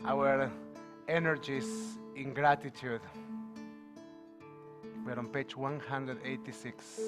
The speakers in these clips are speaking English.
our energies in gratitude. We're on page 186.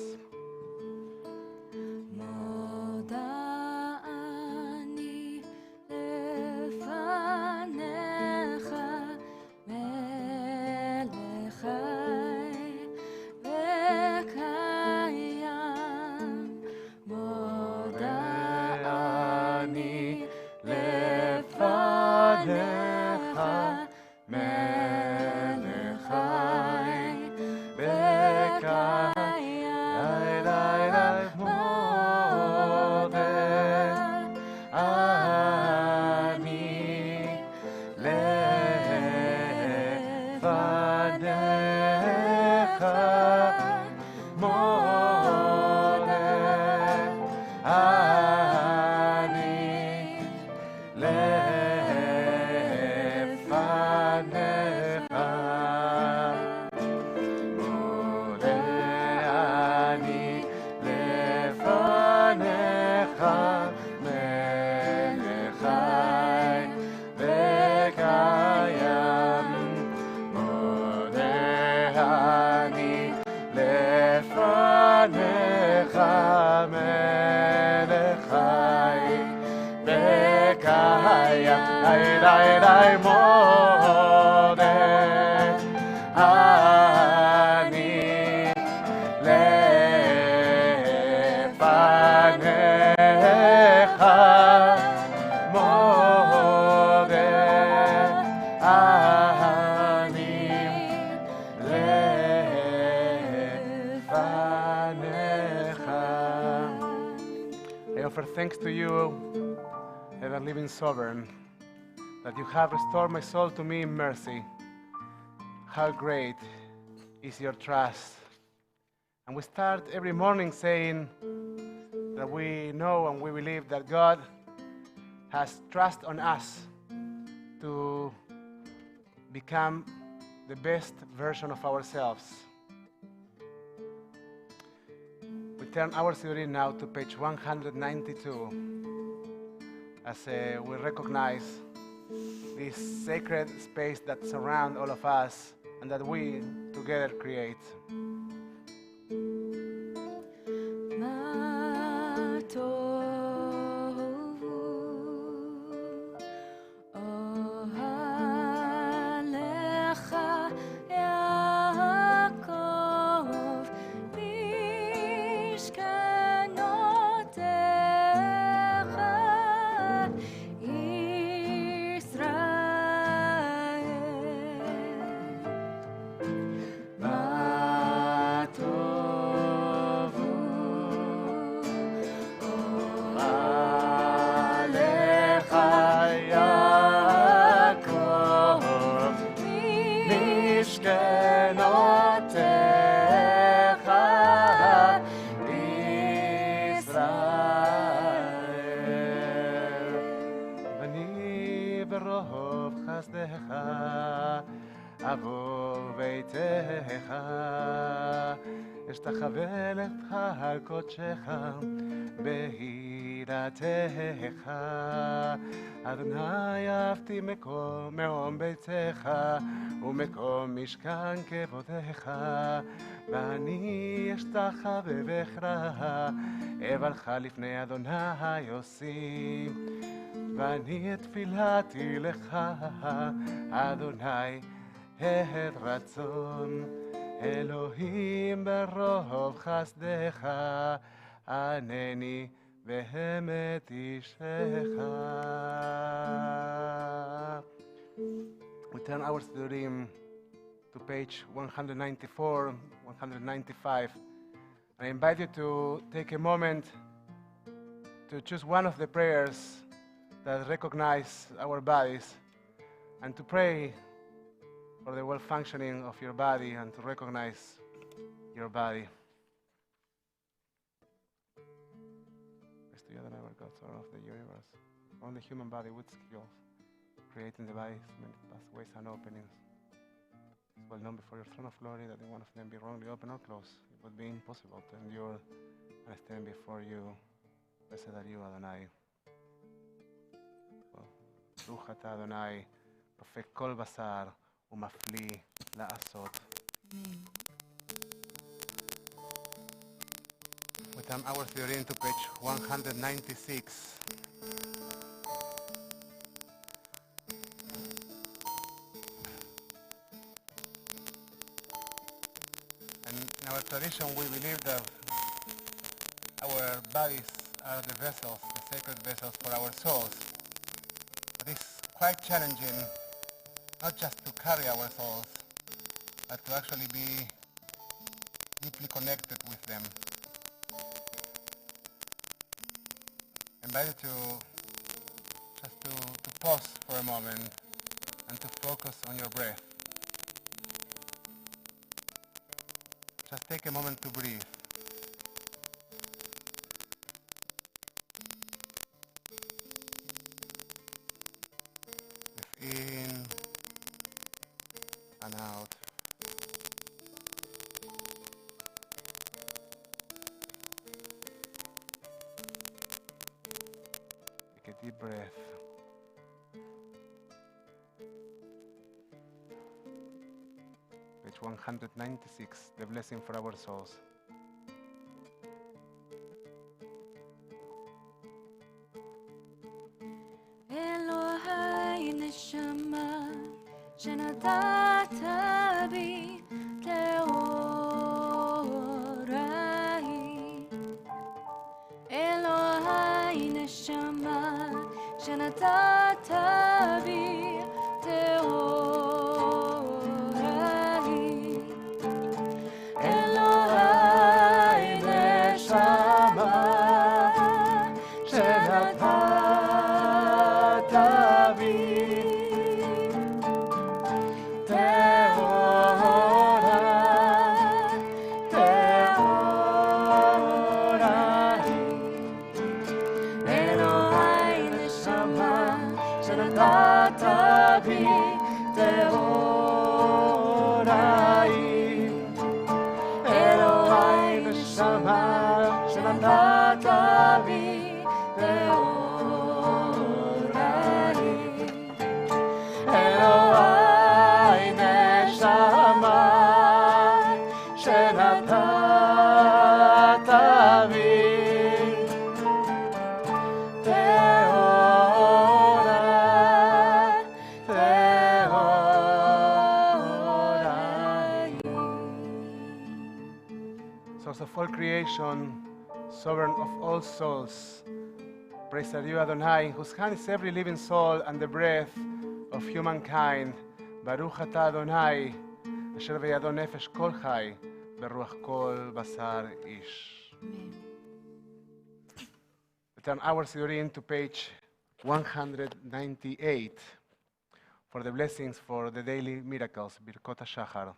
Thanks to you, ever living sovereign, that you have restored my soul to me in mercy. How great is your trust. And we start every morning saying that we know and we believe that God has trust on us to become the best version of ourselves. We turn our study now to page 192 as we recognize this sacred space that surrounds all of us and that we together create. אשתחווה לך על קודשך ביראתך אדוני אהבתי מקום ביתך ומקום משכן כבודך ואני אשתחווה בך אבלך לפני אדוני עושי ואני את תפילתי לך אדוני את רצון אלוהים ברוב חסדך ענני באמת אישך. We turn our study to page 194, 195. I invite you to take a moment to choose one of the prayers that recognize our bodies and to pray for the well-functioning of your body and to recognize your body. Praise to you, Adonai, our God, Sovereign of the universe. Only the human body with skills, creating the body's many pathways and openings. It's well known before your throne of glory that one of them be wrongly open or closed. It would be impossible to endure and stand before you. Blessed are you, Adonai. Baruch atah Adonai, רופא כל בשר ומפליא לעשות. We turn our theory into page 196. And in our tradition we believe that our bodies are the vessels, the sacred vessels for our souls. But it's quite challenging not just to carry our souls, but to actually be deeply connected with them. I invite you to pause for a moment and to focus on your breath. Just take a moment to breathe. Breathe in and out. Take a deep breath. Page 196, the blessing for our souls. Elohai neshama shenatata bi teorai. Elohai neshama shenatata bi teorai. Elohai neshama shenatata bi Source of all creation, sovereign of all souls. Praise are you, Adonai, in whose hand is every living soul and the breath of humankind. Baruch atah Adonai, asher beyado nefesh kol chai, beruach kol basar ish. We turn our Sidurim to page 198 for the blessings for the daily miracles, Birkot HaShachar.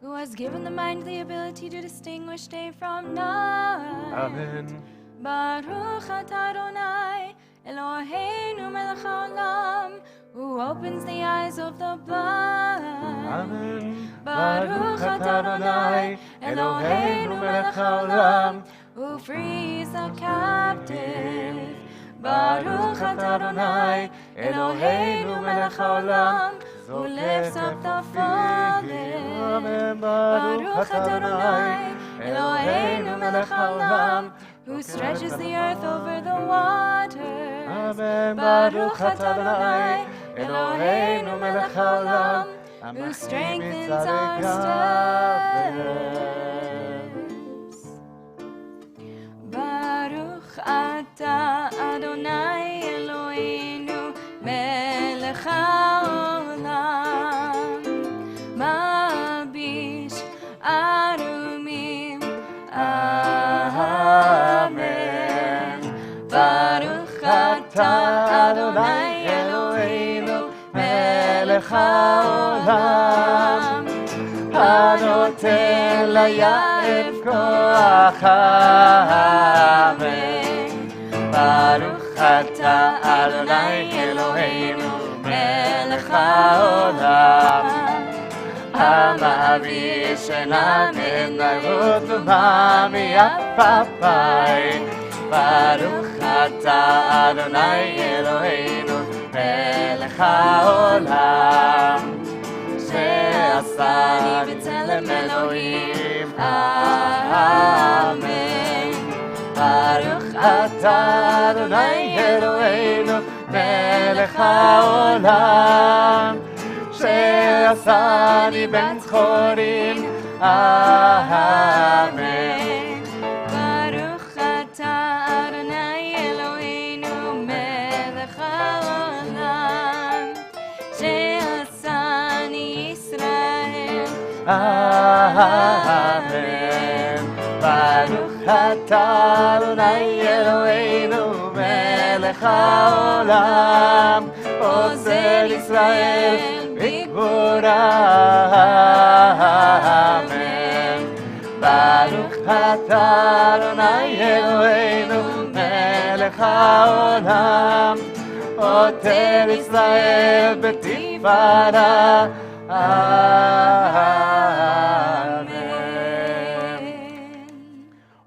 Who has given the mind the ability to distinguish day from night. Amen. Baruch atah Adonai, Eloheinu melech haolam, who opens the eyes of the blind. Amen. Baruch atah Adonai, Eloheinu melech haolam, who frees the captive. Baruch atah Adonai, Eloheinu melech haolam, who lifts up the fallen. Baruch atah Adonai, Eloheinu melech haolam, who stretches the earth over the waters. Baruch atah Adonai, Eloheinu melech haolam, who strengthens our steps. Baruch atah Adonai, Eloheinu melech haolam, mabish arumim. Amen. Baruch atah Adonai, Eloheinu melech haolam, הנותן ליעב כוח. אמן. ברוך אתה אדוני אלוהינו מלך העולם, המעביר שינה מן נרות ומה מיפה papai. Baruch atah Adonai Eloheinu melech haolam. שעשני בצלם אלוהים, אמן. ברוך אתה אדוני אלוהינו מלך העולם, שעשני בן חורים, אמן. ברוך אתה אדוני אלוהינו מלך העולם, שעשני ישראל, אמן. ברוך אתה אדוני אלוהינו מלך העולם, עושה לישראל בגבורה, אמן. ברוך אתה אדוני אלוהינו מלך העולם, עוטר ישראל בתפארה, amen.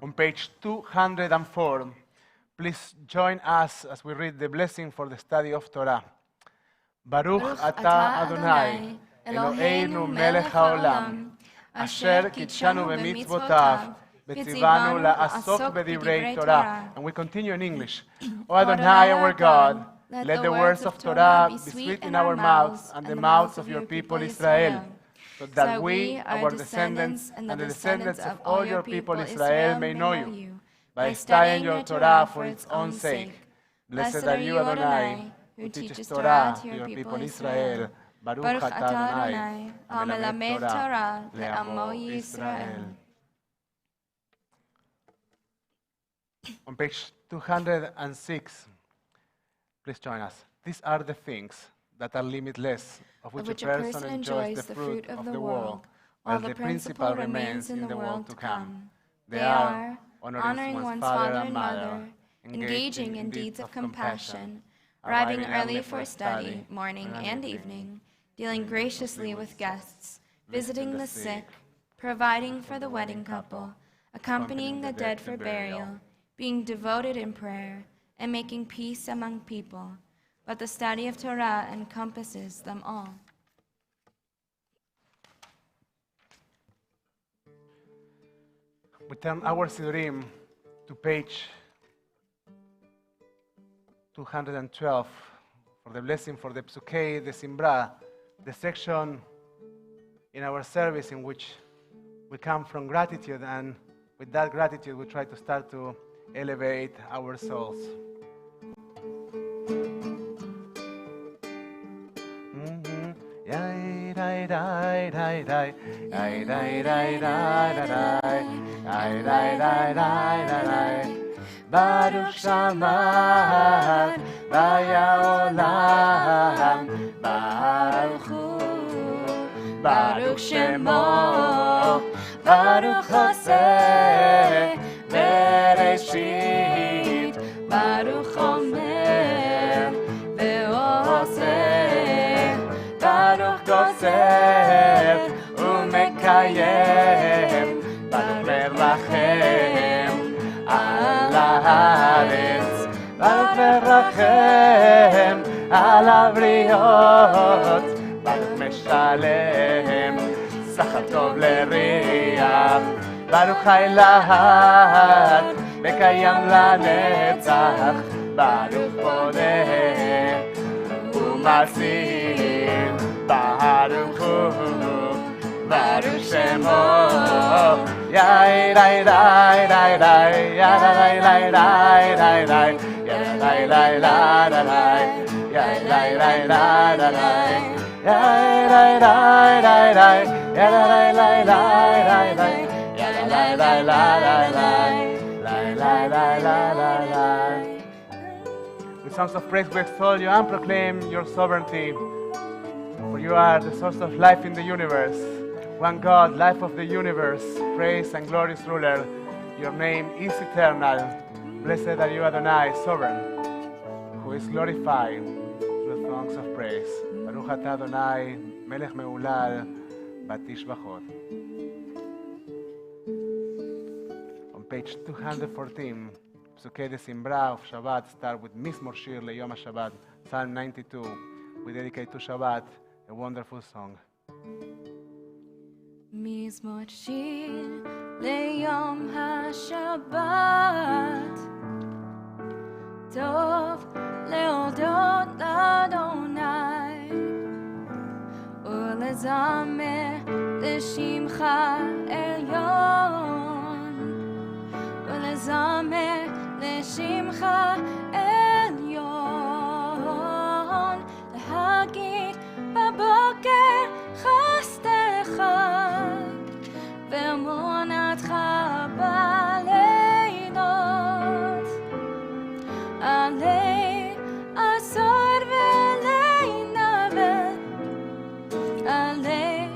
On page 204, please join us as we read the blessing for the study of Torah. Baruch atah Adonai, Eloheinu melech haolam, asher kitshanu b'mitzvotav, v'tzivanu la'asok b'divrei Torah. And we continue in English. O Adonai, our God, let the words of Torah be sweet in our mouths and the mouths of your people Israel, so that we, our descendants, and the descendants of all your people Israel may know you, by studying your Torah for its own sake. Blessed are you, Adonai, who teaches Torah to your people Israel. Baruch atah Adonai, hamelamed Torah le'amo Yisrael. On page 206, please join us. These are the things that are limitless, of which a person enjoys the fruit of the world, while the principal remains in the world to come. They are honoring one's father and mother, engaging in deeds of compassion, arriving early for study, morning and evening, dealing graciously with guests, visiting the sick, providing for the wedding couple, accompanying the dead for burial, being devoted in prayer, and making peace among people. But the study of Torah encompasses them all. We turn our Siddurim to page 212 for the blessing for the Psukei, the Simbra, the section in our service in which we come from gratitude, and with that gratitude we try to start to elevate our souls. Baruch Shamar Bayaolam, Baruch Hu, Baruch Shemo, Baruch Hoseh Bereshit, Baruch Omer Ve'oseh, Baruch Goser Umekayem, Baruch Merachem על הארץ, ברוך מרחם על הבריות, ברוך משלם שכר טוב לריח, ברוך חי להט מקיים לנצח, ברוך פודה ומציל, ברוך הוא, ברוך שמו. Yai rai rai rai rai, ya rai rai rai rai rai, ya rai rai rai rai, ya rai rai rai rai, ya rai rai rai rai, ya rai rai rai rai, ya rai rai rai rai. With songs of praise we extol you and proclaim your sovereignty, for you are the source of life in the universe. One God, life of the universe, praise and glorious ruler, your name is eternal. Blessed are you, Adonai, sovereign, who is glorified through songs of praise. Baruch atah Adonai, melech meulal, batishbachot. On page 214. Psukei de Simbra of Shabbat start with Mizmor Shir LeYom HaShabbat, Psalm 92. We dedicate to Shabbat a wonderful song. מזמור שיר ליום השבת, טוב להודות לאדוני ולזמר לשמך עליון, ולזמר לשמך עליון, להגיד בבוקר חסדך ואמונתך בלילות, עלי עשור ועלי נבל, עלי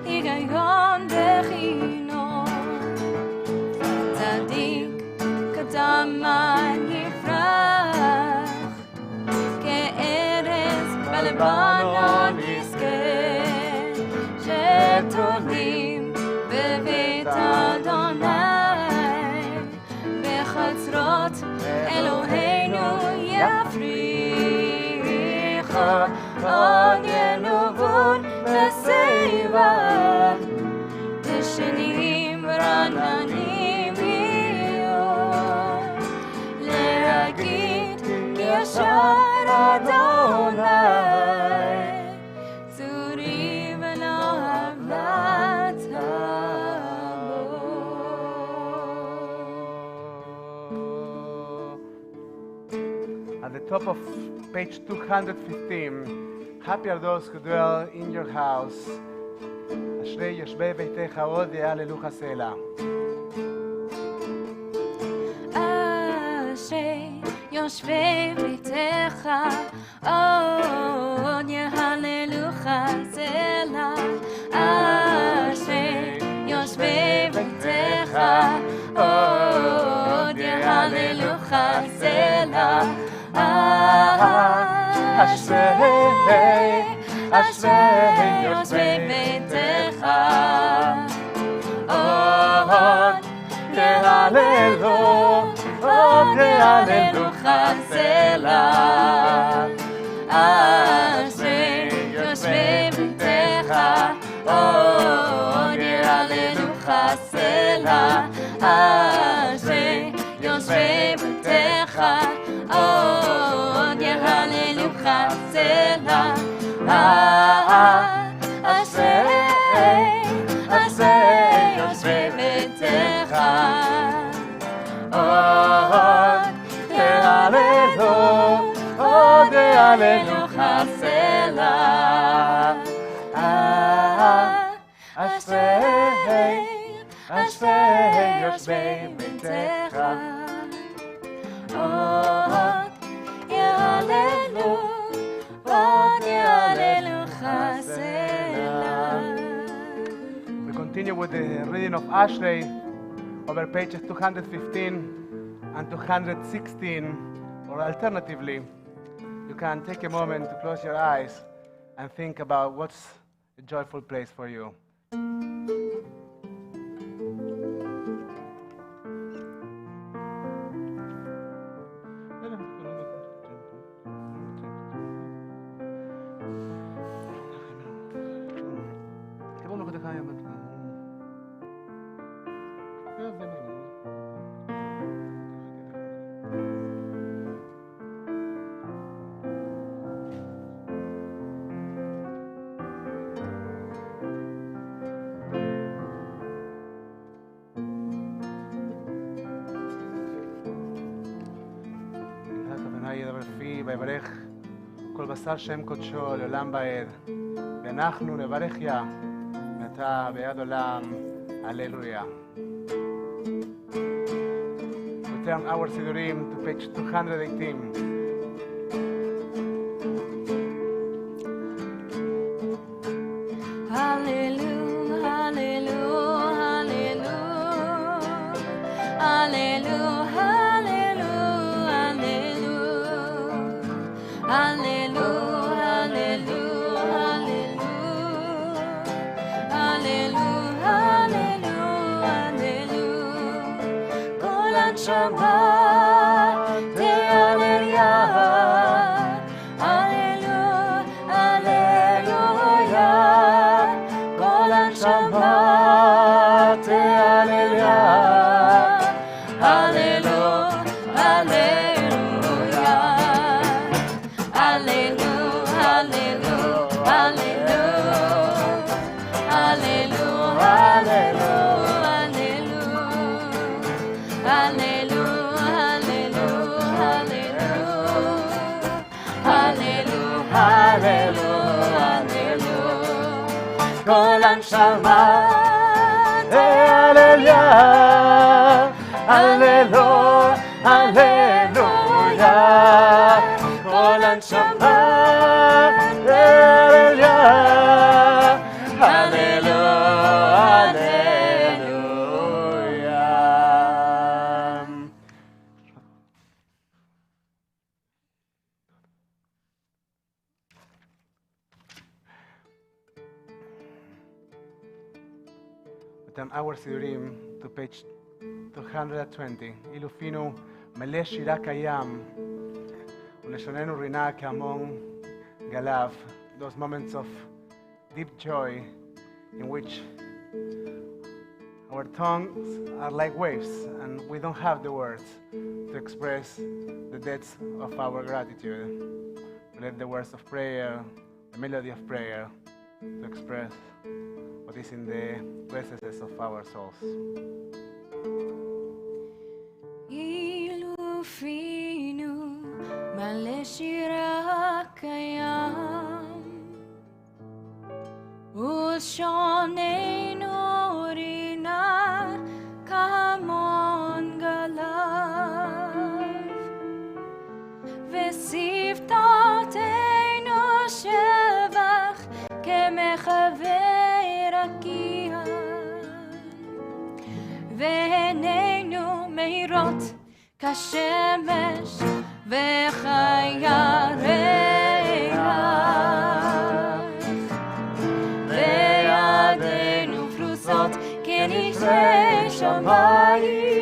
היגיון וחינוך, צדיק כתמן יפרח, כארז בלבנון יזכה, שתולים בבית אדוני, בחצרות אלוהינו יפריחו, עוד ינובון לשיבה, לשנים רעננים יהיו, להגיד כי ישר אדוני, צורי ולא עוולת At the top of page 215, happy are those who dwell in your house. אשרי יושבי ביתך עוד יהללוך סלע. אשרי יושבי ביתך עוד יהללוך סלע, אשרי יושבי ביתך עוד יהללוך סלע, אשרי יושבי ביתך עוד יהללו, עוד יהללוך סלע, אשרי יושבי ביתך עוד יהללוך סלע, אשרי יושבי ביתך עוד יהללוך סלע, אשרי יושבי ביתך עוד יהללו, עוד יהללוך סלע, אשרי יושבי ביתך עוד יהללו, עוד יהללוך סלע. We continue with the reading of Ashrei over pages 215 and 216, or alternatively, you can take a moment to close your eyes and think about what's a joyful place for you. ויברך כל בשר שם קודשו לעולם ועד, ואנחנו נברך יה מעתה ועד עולם. הללויה. We turn our sidurim to page 218. כל כל הנשמה, הללויה, הללויה, הללויה, כל הנשמה, הללויה, הללויה, הללויה. Return our sidurim to page 220. Ilufinu mele shira kayam uleshonenu rina kamon galav. Those moments of deep joy in which our tongues are like waves and we don't have the words to express the depths of our gratitude. We let the words of prayer, the melody of prayer, to express what is in the recesses of our souls. Ilufinu male shira kayam ulshonenu rina kamon galav vesiftatenu shevach kemechaver akihan vehenenu meirot kashemesh vechayareach ve'adenu frusot kenishei shamayim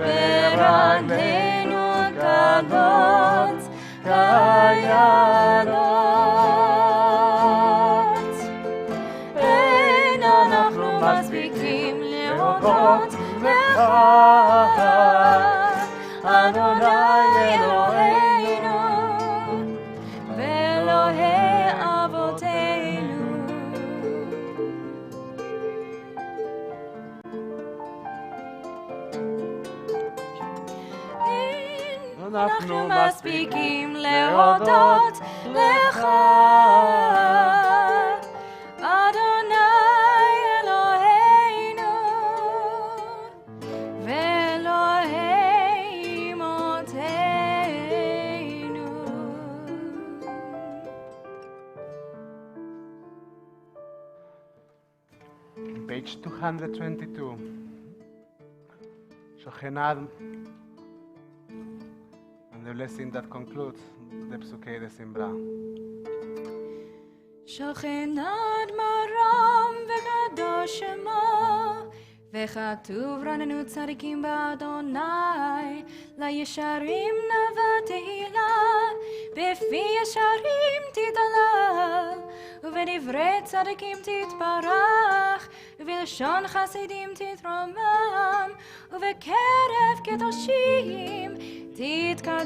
ve'radenu kadot kayanot en anachnu maspikim leodot lecha Adonai Eloheinu ve'Elohei Avoteinu. אנחנו מספיקים להודות לך, אדוני אלוהינו ואלוהי אמותינו. Page 222. Shochenad, and the blessing that concludes the Psukei de Simbra. שוכנד מרום וקדוש שמו, וכתוב רננו צדיקים באדוני, לישרים נבא תהילה, בפי ישרים תתהלל, ובדברי צדיקים תתברך, ובלשון חסידים תתרומם, ובקרב קדושים תתקדש.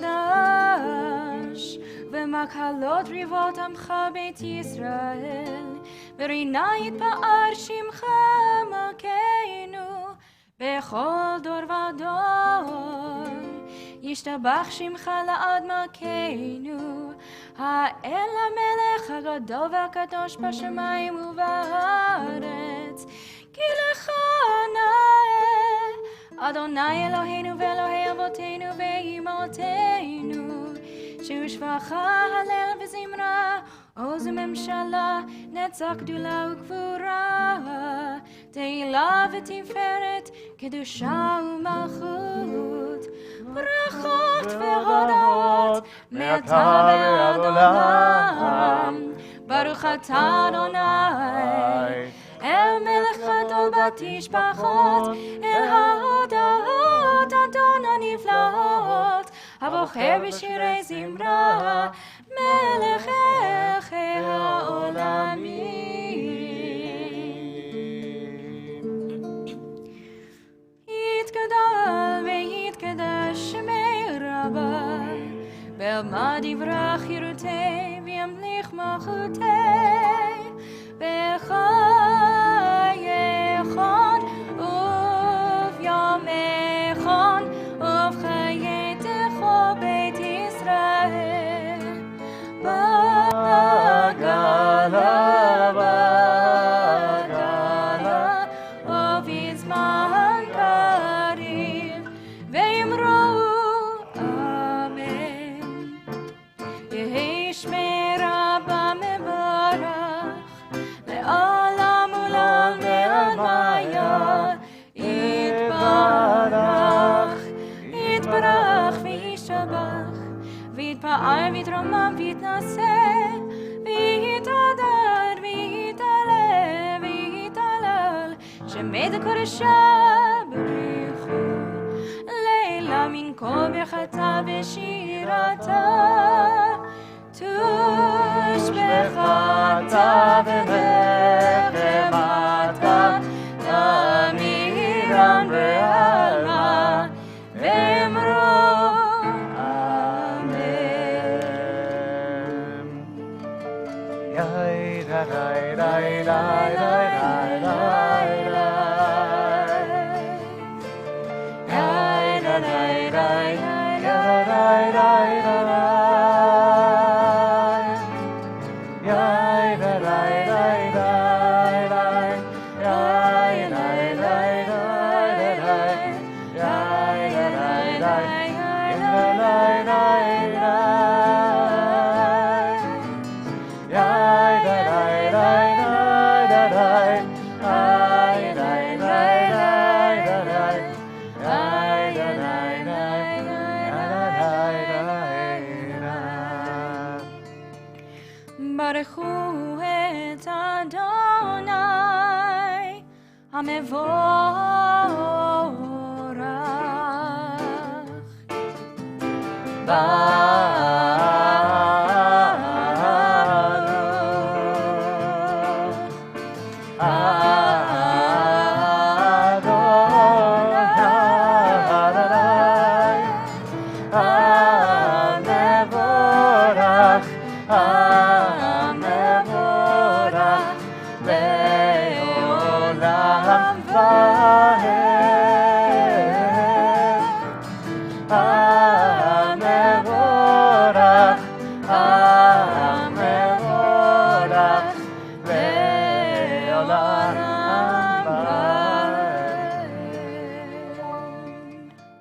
ומקהלות ריבות עמך בית ישראל, ורינה יתפאר שמך מלכנו, בכל דור ודור. ישתבח שמך לעד מלכנו, האל המלך הגדול והקדוש בשמיים ובארץ. כי לך נאה, אדוני אלוהינו ואלוהי אבותינו ואימותינו, שהושבחה הלל וזמרה, עוז וממשלה, נצח גדולה וגבורה, תהילה ותפארת, קדושה ומלכות, ברכות והודות, מעתה ועד עולם. ברוך אתה אדוני, אל מלך גדול בתשבחות, אל ההודות אדון הנפלאות, הבוחר בשירי זמרה, מלך אלכי העולמים. יתקדש ואלמד דברי חירותי וימליך מלכותי בחייכון וביומכון ובחיי תכל בית ישראל בגלה בגלה ובזמן קריב ואמרו אמן יהי שמי רבה מברך לעולם עולם ועלמיה יתברך יתברך וישבח ויתפאר ויתרומם ויתנשא ויתהדר ויתעלה ויתהלל שמי קודשה בריחו לילה מן כל ברכתה ושירתה תושבחתה ונחמתה אמירם ועלמה ואמרו אמן. Yai da dai dai dai dai dai dai dai. Yai da dai dai dai dai dai dai. Yai da dai dai dai dai. Yai dai dai dai dai. Yai da dai dai. Yai dai dai dai. Yai da dai dai dai dai. Yai dai dai dai dai. Yai da dai dai dai. ברכו את אדוני המבורך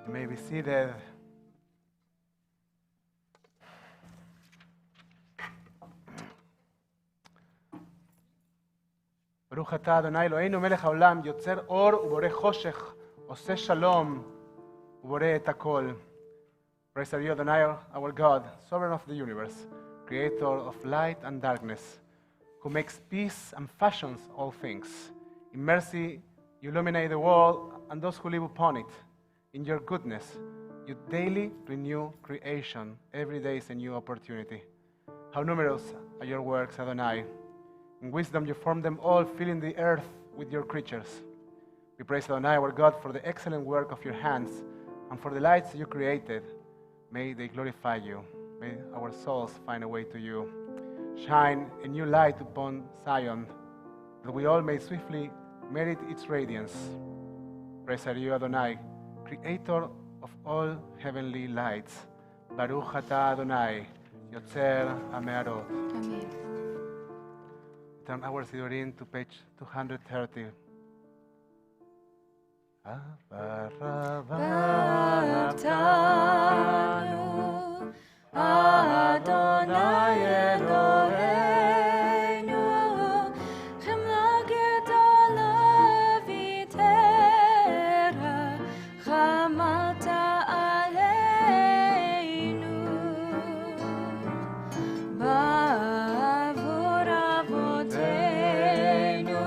You may be seated. ברוך אתה אדוני אלוהינו מלך העולם יוצר אור ובורא חושך עושה שלום ובורא את הכל. Praise are you Adonai our God, sovereign of the universe, creator of light and darkness, who makes peace and fashions all things. In mercy you illuminate the world and those who live upon it. In your goodness you daily renew creation. Every day is a new opportunity. How numerous are your works, Adonai. In wisdom you form them all, filling the earth with your creatures. We praise Adonai, our God, for the excellent work of your hands and for the lights you created. May they glorify you. May our souls find a way to you. Shine a new light upon Zion, that we all may swiftly merit its radiance. Praise are you, Adonai, creator of all heavenly lights. Baruch atah Adonai, yotzer ha'me'arot. Amen. Turn our Sidurim to page 230. Baratanu Adonai Eloheinu Chemla gedola v'tera chamata aleinu ba'avur avoteinu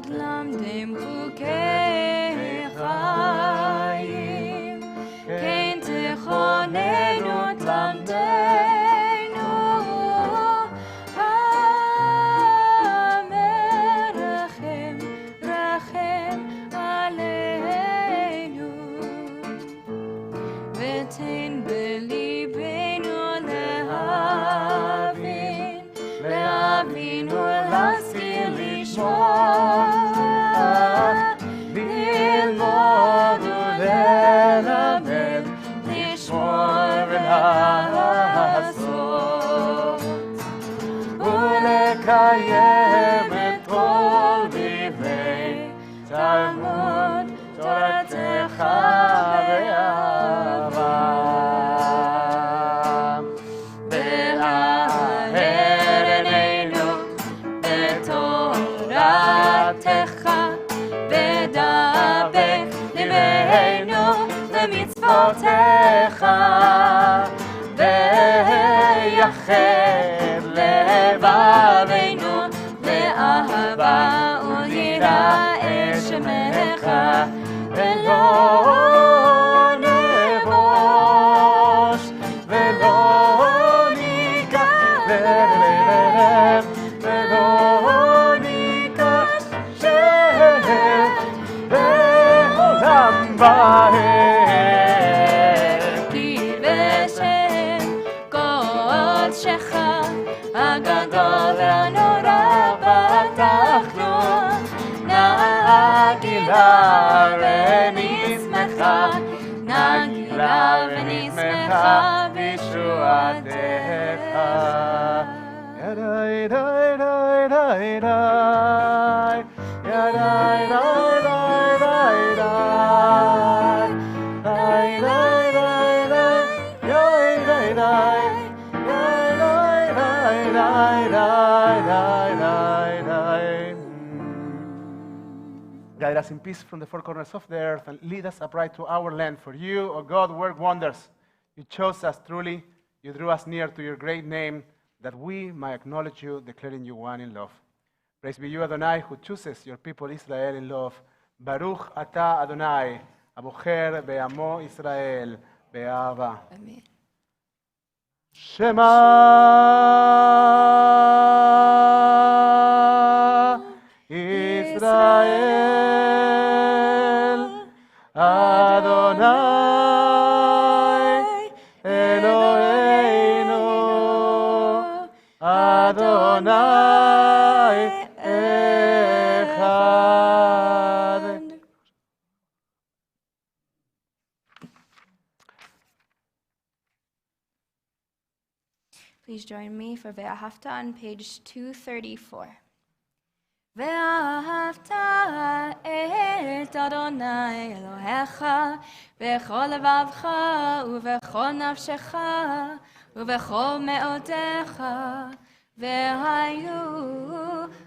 למדם חוקיך תורתך, ויחד לבבינו לאהבה וליראה את שמך, ולא נבוש ולא ניקח ללב, ולא ניקח שם לעולם בהם. כי בשם קודשך הגדול והנורא פתחנו, נגילה ונשמחה, נגילה ונשמחה בישועתך. ידי די די די די, ידי די די די די, די די די די די, Guide us in peace from the four corners of the earth and lead us upright to our land. For you, O God, work wonders. You chose us truly. You drew us near to your great name, that we might acknowledge you, declaring you one in love. Praise be you, Adonai, who chooses your people Israel in love. Baruch ata Adonai, abocher be'amo Israel be'ahava. Amen. Shema Israel, Adonai Eloheinu, Adonai Echad. Please join me for Ve'ahavta on page 234. ואהבת את אדוני אלוהיך בכל לבבך ובכל נפשך ובכל מאודך, והיו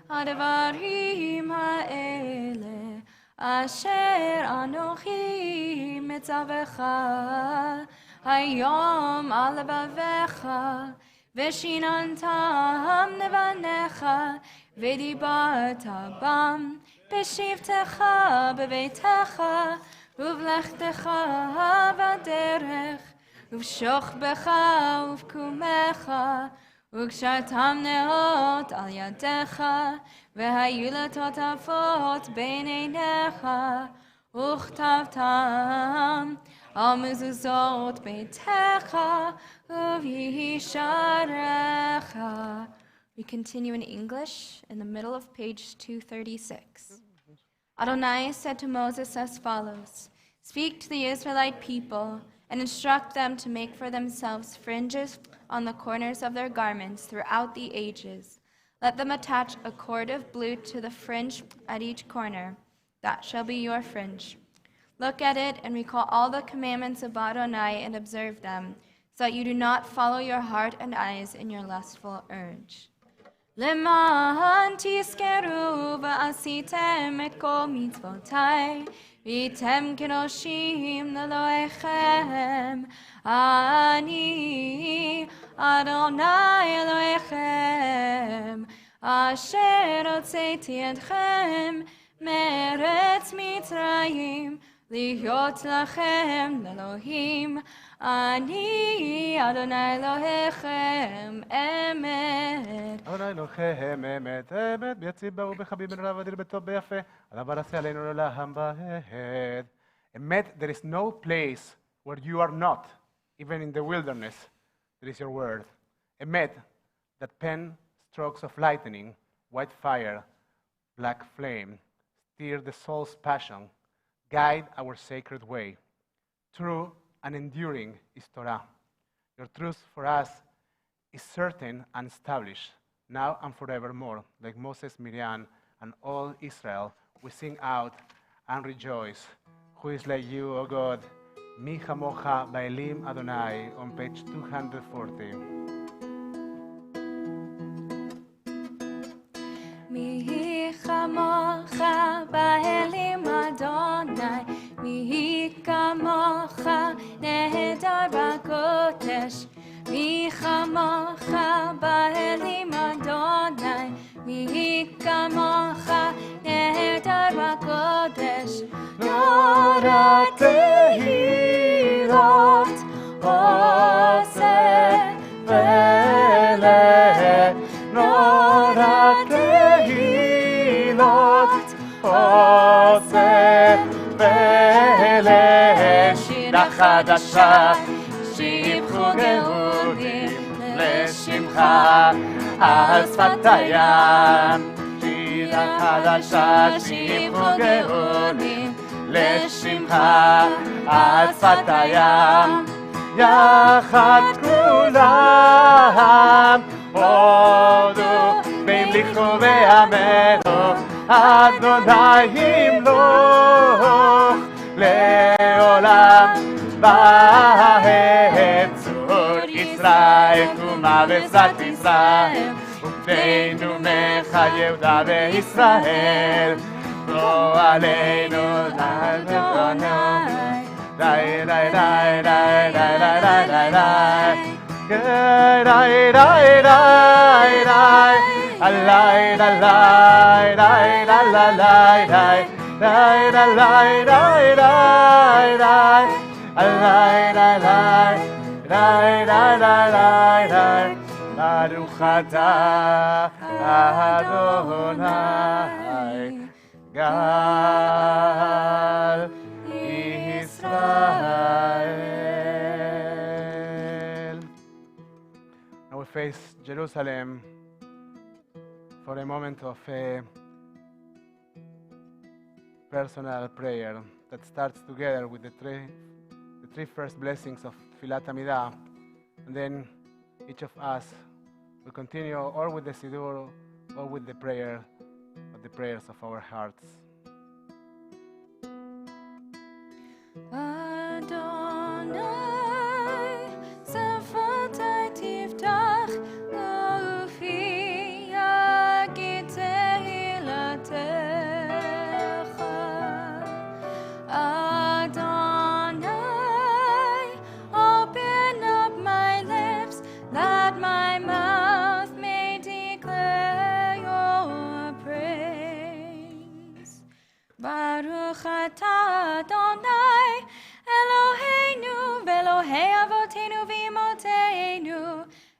הדברים האלה אשר אנוכי מצווך היום על לבביך, ושיננתם לבניך, ודיברת בם בשבתך בביתך, ובלכתך בדרך, ובשוכבך ובקומך, וקשרתם נאות על ידיך, והיו לטוטפות בין עיניך, וכתבתם על מזוזות ביתך ובישעריך. We continue in English in the middle of page 236. Adonai said to Moses as follows, "Speak to the Israelite people and instruct them to make for themselves fringes on the corners of their garments throughout the ages. Let them attach a cord of blue to the fringe at each corner. That shall be your fringe. Look at it and recall all the commandments of Adonai and observe them, so that you do not follow your heart and eyes in your lustful urge. למען תזכרו ועשיתם את כל מצוותיי, והייתם קדושים לאלוהיכם. אני אדוני אלוהיכם, אשר הוצאתי אתכם מארץ מצרים, להיות לכם לאלוהים. אני אדוני אלוהיכם אמת. אדוני אלוהיכם אמת, אמת, ביציב ברור בחביב בן רב אדיר בטוב ביפה, הדבר עשה עלינו לעולם בהד. Emet, there is no place where you are not, even in the wilderness, there is your word. Emet, that pen strokes of lightning, white fire, black flame, steer the soul's passion, guide our sacred way. True and enduring is Torah. Your truth for us is certain and established, now and forevermore. Like Moses, Miriam, and all Israel, we sing out and rejoice. Who is like you, O God? Mi chamocha ba'elim Adonai, on page 240. מי כמוך באלים אדוני, מי כמוך נהדר בקודש, מי כמוך באלים אדוני, מי כמוך נהדר בקודש, נורא תהילות עושה פלא, נורא תהילות עושה פלא. שירה חדשה שיבחו גאונים לשמך על שפת הים, שירה חדשה שיבחו גאונים לשמך על שפת הים, יחד כולם הודו והמליכו ויאמרו אדוני ימלוך לעולם ועד. צור ישראל קומה ושאת ישראל, ובנינו מחייב וישראל, בוא עלינו לאדוני. Dai dai dai dai dai dai dai dai dai dai dai dai dai dai alai alai dai dai dai dai dai dai dai dai dai alai alai dai dai dai dai dai Baruch atah Adonai Gal Israel. Now we face Jerusalem for a moment of personal prayer that starts together with the three first blessings of Tfilat Amidah, and then each of us will continue or with the Siddur or with the prayer of the prayers of our hearts. Adonai, Sefotay Tiftach, Lofi Yagid Tehilatecha. Adonai, open up my lips, that my mouth may declare your praise. Baruch atah Adonai, Eloheinu, Elohei Avotenu v'Imotenu,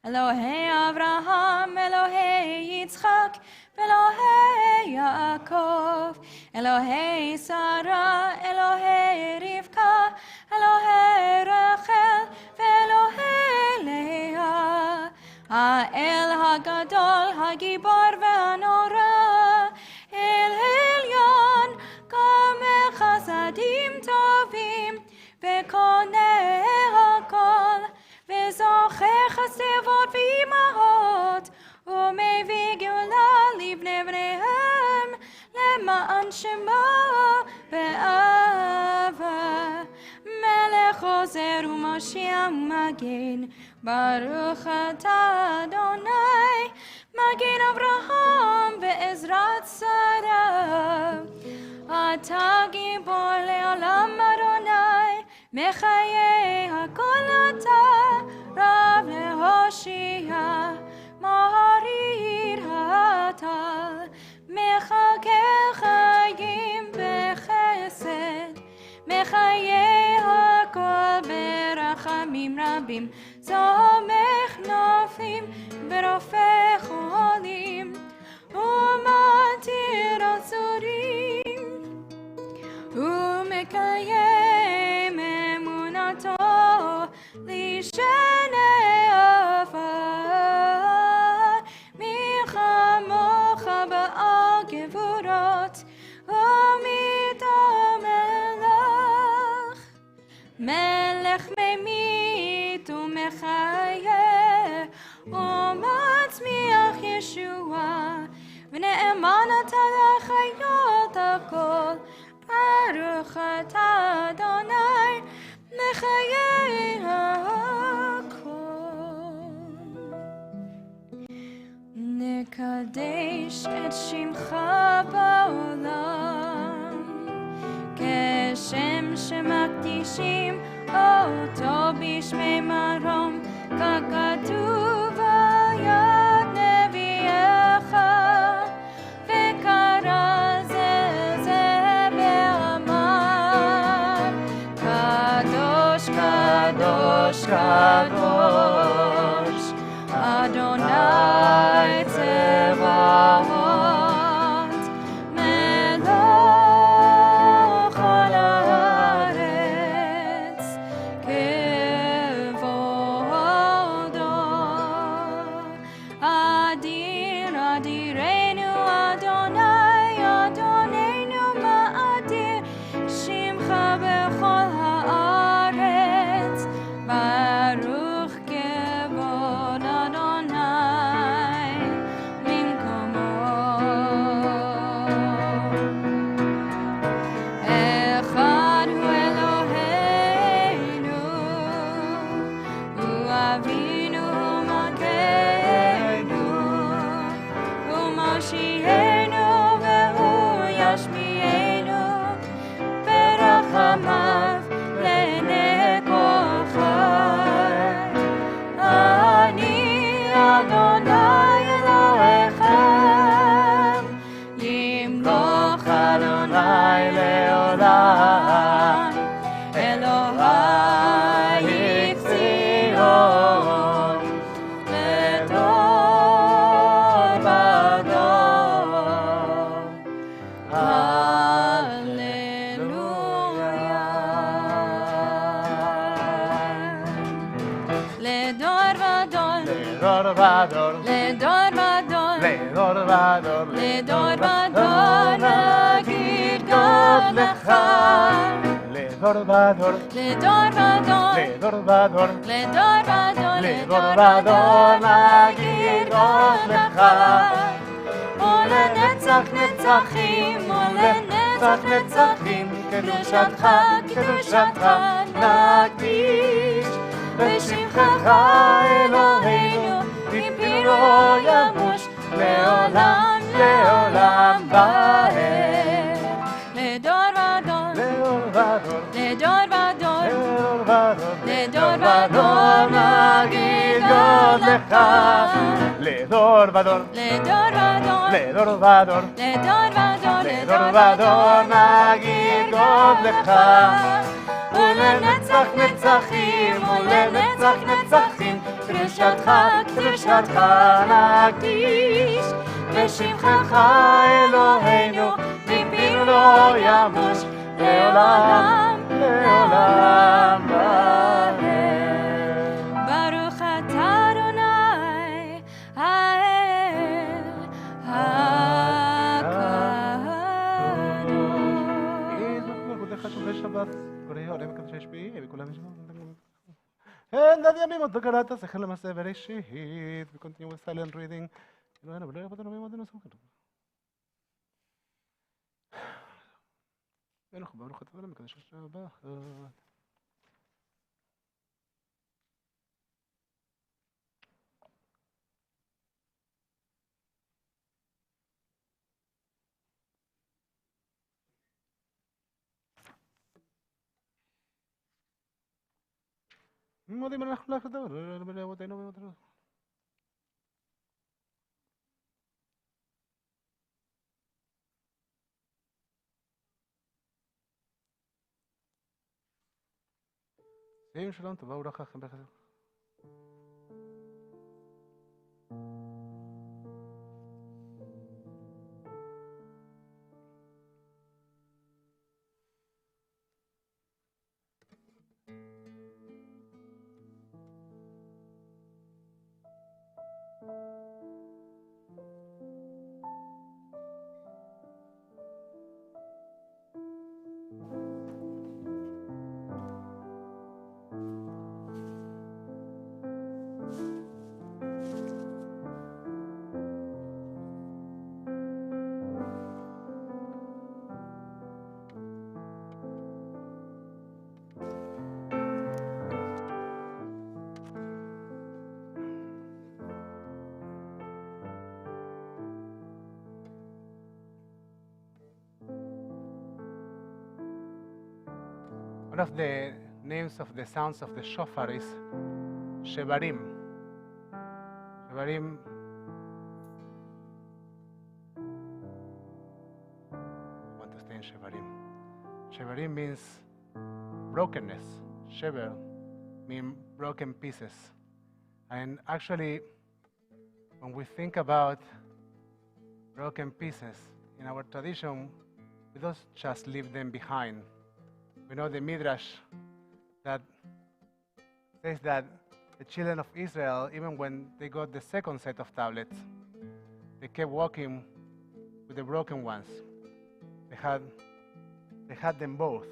Elohei Avraham, Elohei Yitzchak, Elohei Yaakov, Elohei Sarah, Elohei Rivka, Elohei Rachel, ve'Elohei Leah, Ha'el HaGadol, HaGibor ve'Hanora, El Elyon, Kameh Chasadim Tovim, וקונה הכל, וזוכה חסבות ואימהות, ומביא גאולה לבני בניהם, למען שמו באהבה. מלך עוזר ומושיע ומגן, ברוך אתה אדוני, מגן אברהם ועזרת שרה. אתה גיבור לעולם אדוני, מחיי הכל אתה, רב להושיע, מהיר אתה, מחכה חיים בחסד, מחיי הכל ברחמים רבים, צומח נופים ברופא חולים, ומתיר עצורים, ומקיים אמונתו לשני עפר. מי כמוך בעל גבורות ומיתו מלך, מלך ממית ומחיה ומצמיח ישועה, ונאמן אתה לחיות הכל. ברוך אתה אדוני לחיי הכל. נקדש את שמך בעולם כשם שמקדישים אותו בשמי מרום, ככתוב על יד נביאך, וקרא זה ואמר, קדוש קדוש קדוש אדוני צבאות, מלוך כל הארץ כבודו. אדיר אדירנו אדוני, אדוננו מאדיר שמך בכל הארץ, ברוך כבוד אדוני ממקומו. אחד הוא אלוהינו, הוא אבינו ומלכנו, הוא מושיענו והוא ישמיענו, ברחמיו לעיני כל חי. אני אדוני אלוהיכם, ימלוך אדוני לעולם, אלוהי ציון לדור ודור. הללויה. לדור ודור, לדור ודור, לדור ודור, לדור ודור, לדור ודור נגיד גוד לך. לדור ודור, לדור ודור, לדור ודור, לדור ודור, לדור ודור נגיד גוד לך. ולנצח נצחים, ולנצח נצחים, קדושתך, קדושתך נקדיש, ושמך אלוהינו מפינו לא ימוש, לעולם לעולם ועד. לדור ודור, לדור ודור, לדור ודור, לדור ודור, לדור ודור נגיד גוד לך. לדור ודור, לדור ודור, לדור ודור, לדור ודור, לדור ודור נגיד גוד לך. ולנצח נצחים, ולנצח נצחים, קדושתך, קדושתך נקדיש, ושמך אלוהינו מפינו לא ימוש, לעולם לעולם ועד. ברוך אתה אדוני האל הקדוש. שבת, קורא עולה מקדשי שביעי, וכולם ישמעו. אין עד ימים עוד לא קראת, שכל למעשה בראשית. We continue with silent reading. אלוהינו ולא יעבוד אלוהים עדינו סמכת. ואנחנו ברוך אתה עולה מקדשי שבת. מודים אנחנו לך לדבר, ולאבותינו ואבותינו. שלום, טובה וברכה לכם בחסד. One of the names of the sounds of the shofar is Shevarim. Shevarim in Shevarim. Shevarim means brokenness. Shever means broken pieces. And actually, when we think about broken pieces, in our tradition, we don't just leave them behind. We know the Midrash that says that the children of Israel, even when they got the second set of tablets, they kept walking with the broken ones. They had them both.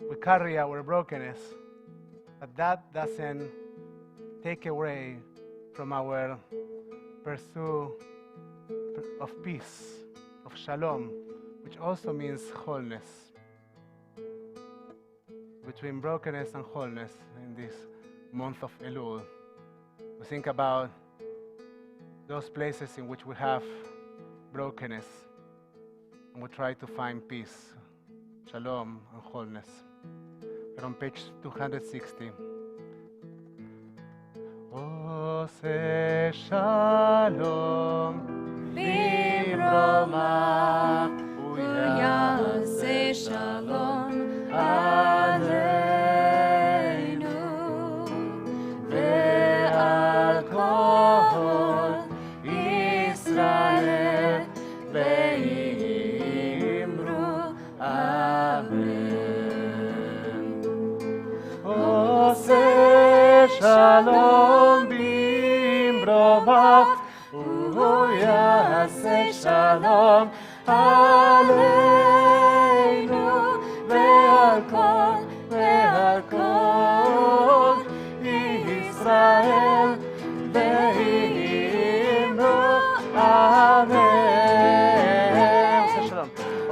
We carry our brokenness, but that doesn't take away from our pursuit of peace, of shalom, which also means wholeness. Between brokenness and wholeness in this month of Elul, we think about those places in which we have brokenness, and we try to find peace, shalom, and wholeness. We're on page 260. Ose shalom bimroma uyase shalom aleinu ve'al kol Israel ve'imru amen. Ose shalom bimroma uyase shalom aleinu ve'al kol Israel ve'imru amen.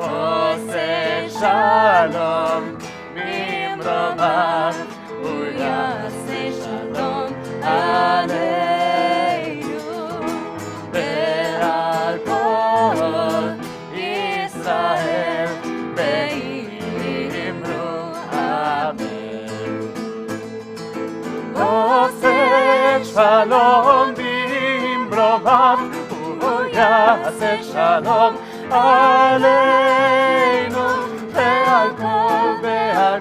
Ose shalom bimroma uyase shalom aleinu ve'al kol Israel ve'imru amen. Ose shalom bimromav uyase shalom aleinu ve'al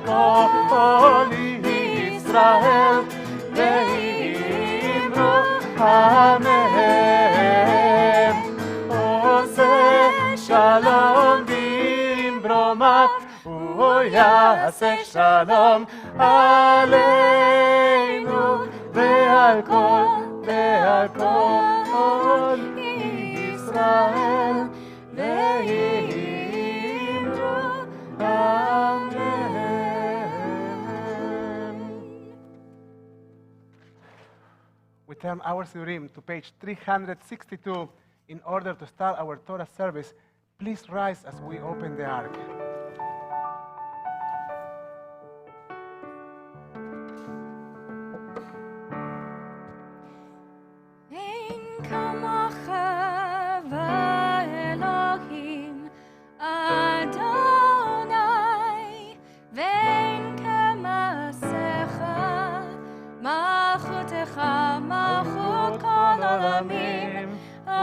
kol Israel ve'imru amen. Ose shalom bimromav uyase shalom aleinu ve'al kol Israel ve'imru amen. We turn our Sidurim to page 362 in order to start our Torah service. Please rise as we open the ark.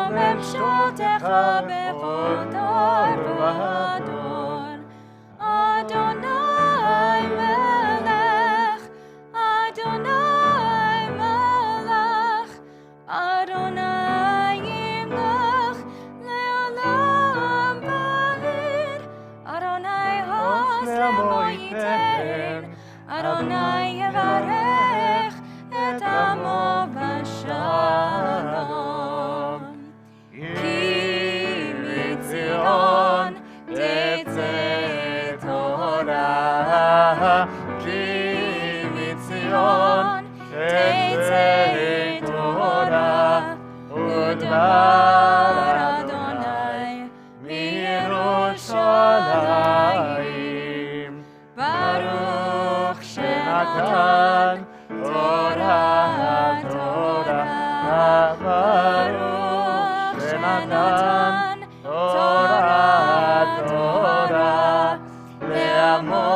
וממשלתך בכל דור ודור. אדוני מלך, אדוני מלך, אדוני ימלך לעולם ועד. אדוני עוז לעמו ייתן, אדוני יברך את עמו בשלום. כי מציון תצא תורה ודבר אדוני מירושלים. ברוך שנתן תורה תורה, ברוך שנתן תורה תורה לעמו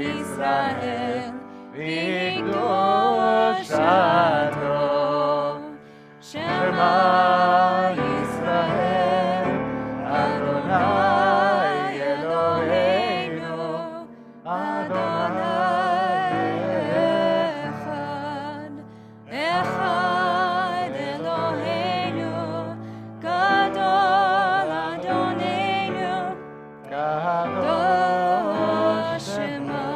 ישראל בקדושתו. שמע ישראל, אדוני אלוהינו, אדוני אחד. אחד אלוהינו, גדול אדוננו, קדוש שמו.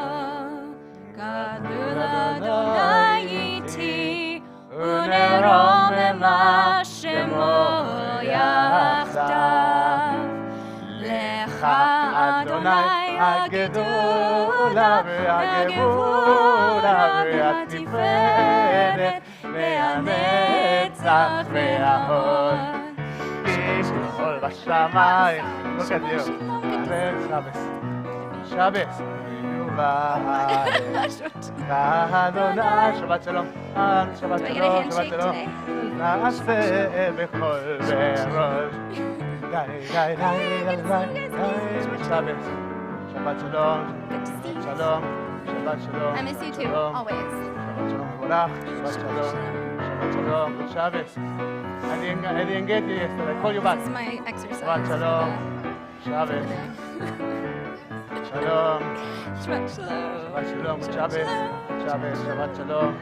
גדול אדוני איתי, ונרוממה שמו יחדיו. לך אדוני הגדולה והגבורה והתפארת והנצח וההוד. איש גדול בשמיים. Look at you. Shabbos. אדוני, שבת שלום. שבת שלום, שבת שלום. נעשה בכל בראש. Shabbos. שבת שלום. שלום. שבת שלום. I miss you too, שלום. always. שבת שלום מבורך. שבת שלום. שבת שלום. Good Shabbos. I didn't get you yesterday. I call you back. This is my exercise. שבת שלום. Shabbos. שלום. Shabbat shalom. שבת שלום. Good Shabbos. Shabbos.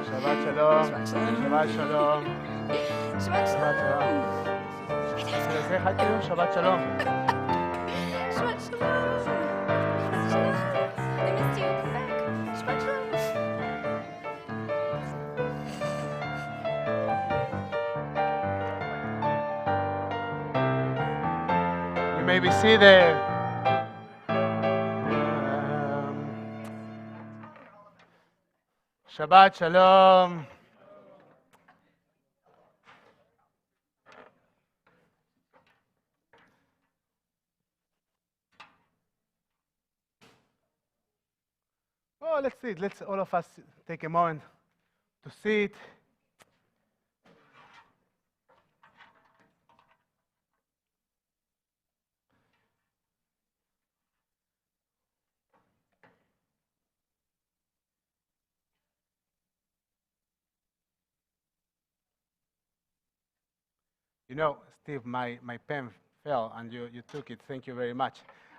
שבת שלום. שבת שלום. שבת שלום. שבת שלום. Shabbat שבת שלום. זה אחד כאילו שבת שלום. Shabbat shalom. I missed you. Come back. Shabbat shalom. You may be seated. Shabbat shalom. Oh, let's sit. Let's all of us take a moment to sit. You know, Steve, my pen fell and you took it. Thank you very much.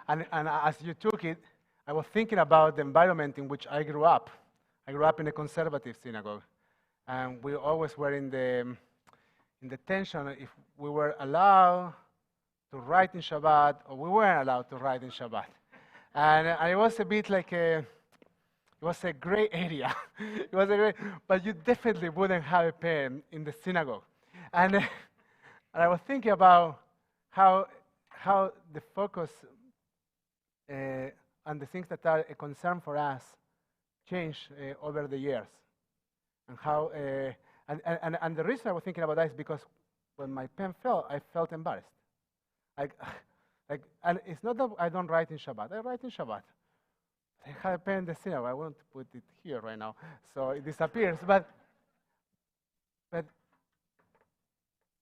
And as you took it, I was thinking about the environment in which I grew up. I grew up in a conservative synagogue. And we always were in the tension if we were allowed to write in Shabbat or we weren't allowed to write in Shabbat. And it was a bit like it was a gray area. It was a gray, but you definitely wouldn't have a pen in the synagogue. And I was thinking about how the focus and the things that are a concern for us change over the years, and how and the reason I was thinking about that is because when my pen fell, I felt embarrassed. And it's not that I don't write in Shabbat. I write in Shabbat. I have a pen in the synagogue. I want to put it here right now, so it disappears. But you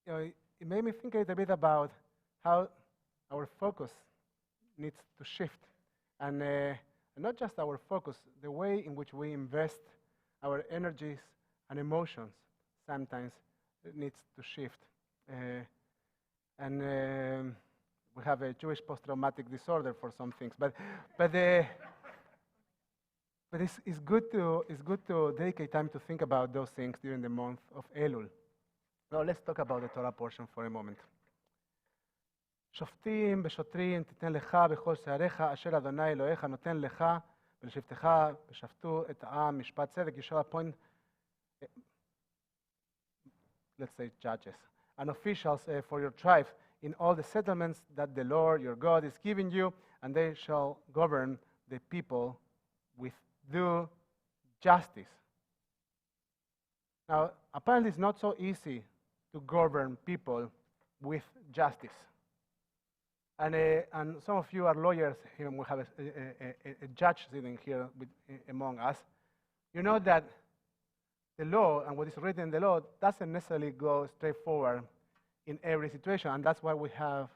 know, it made me think a little bit about how our focus needs to shift, and not just our focus, the way in which we invest our energies and emotions sometimes needs to shift. We have a Jewish post-traumatic disorder for some things, but it's good to dedicate time to think about those things during the month of Elul. Now let's talk about the Torah portion for a moment. שופטים ושוטרים תיתן לך בכל שעריך אשר אדוני אלוהיך נותן לך ולשבטך ושפטו את העם משפט צדק. You shall appoint, let's say, judges and officials for your tribes in all the settlements that the Lord your God is giving you, and they shall govern the people with due justice. Now, apparently it's not so easy to govern people with justice. And some of you are lawyers here, and we have a judge sitting here among us. You know that the law and what is written in the law doesn't necessarily go straightforward in every situation, and that's why we have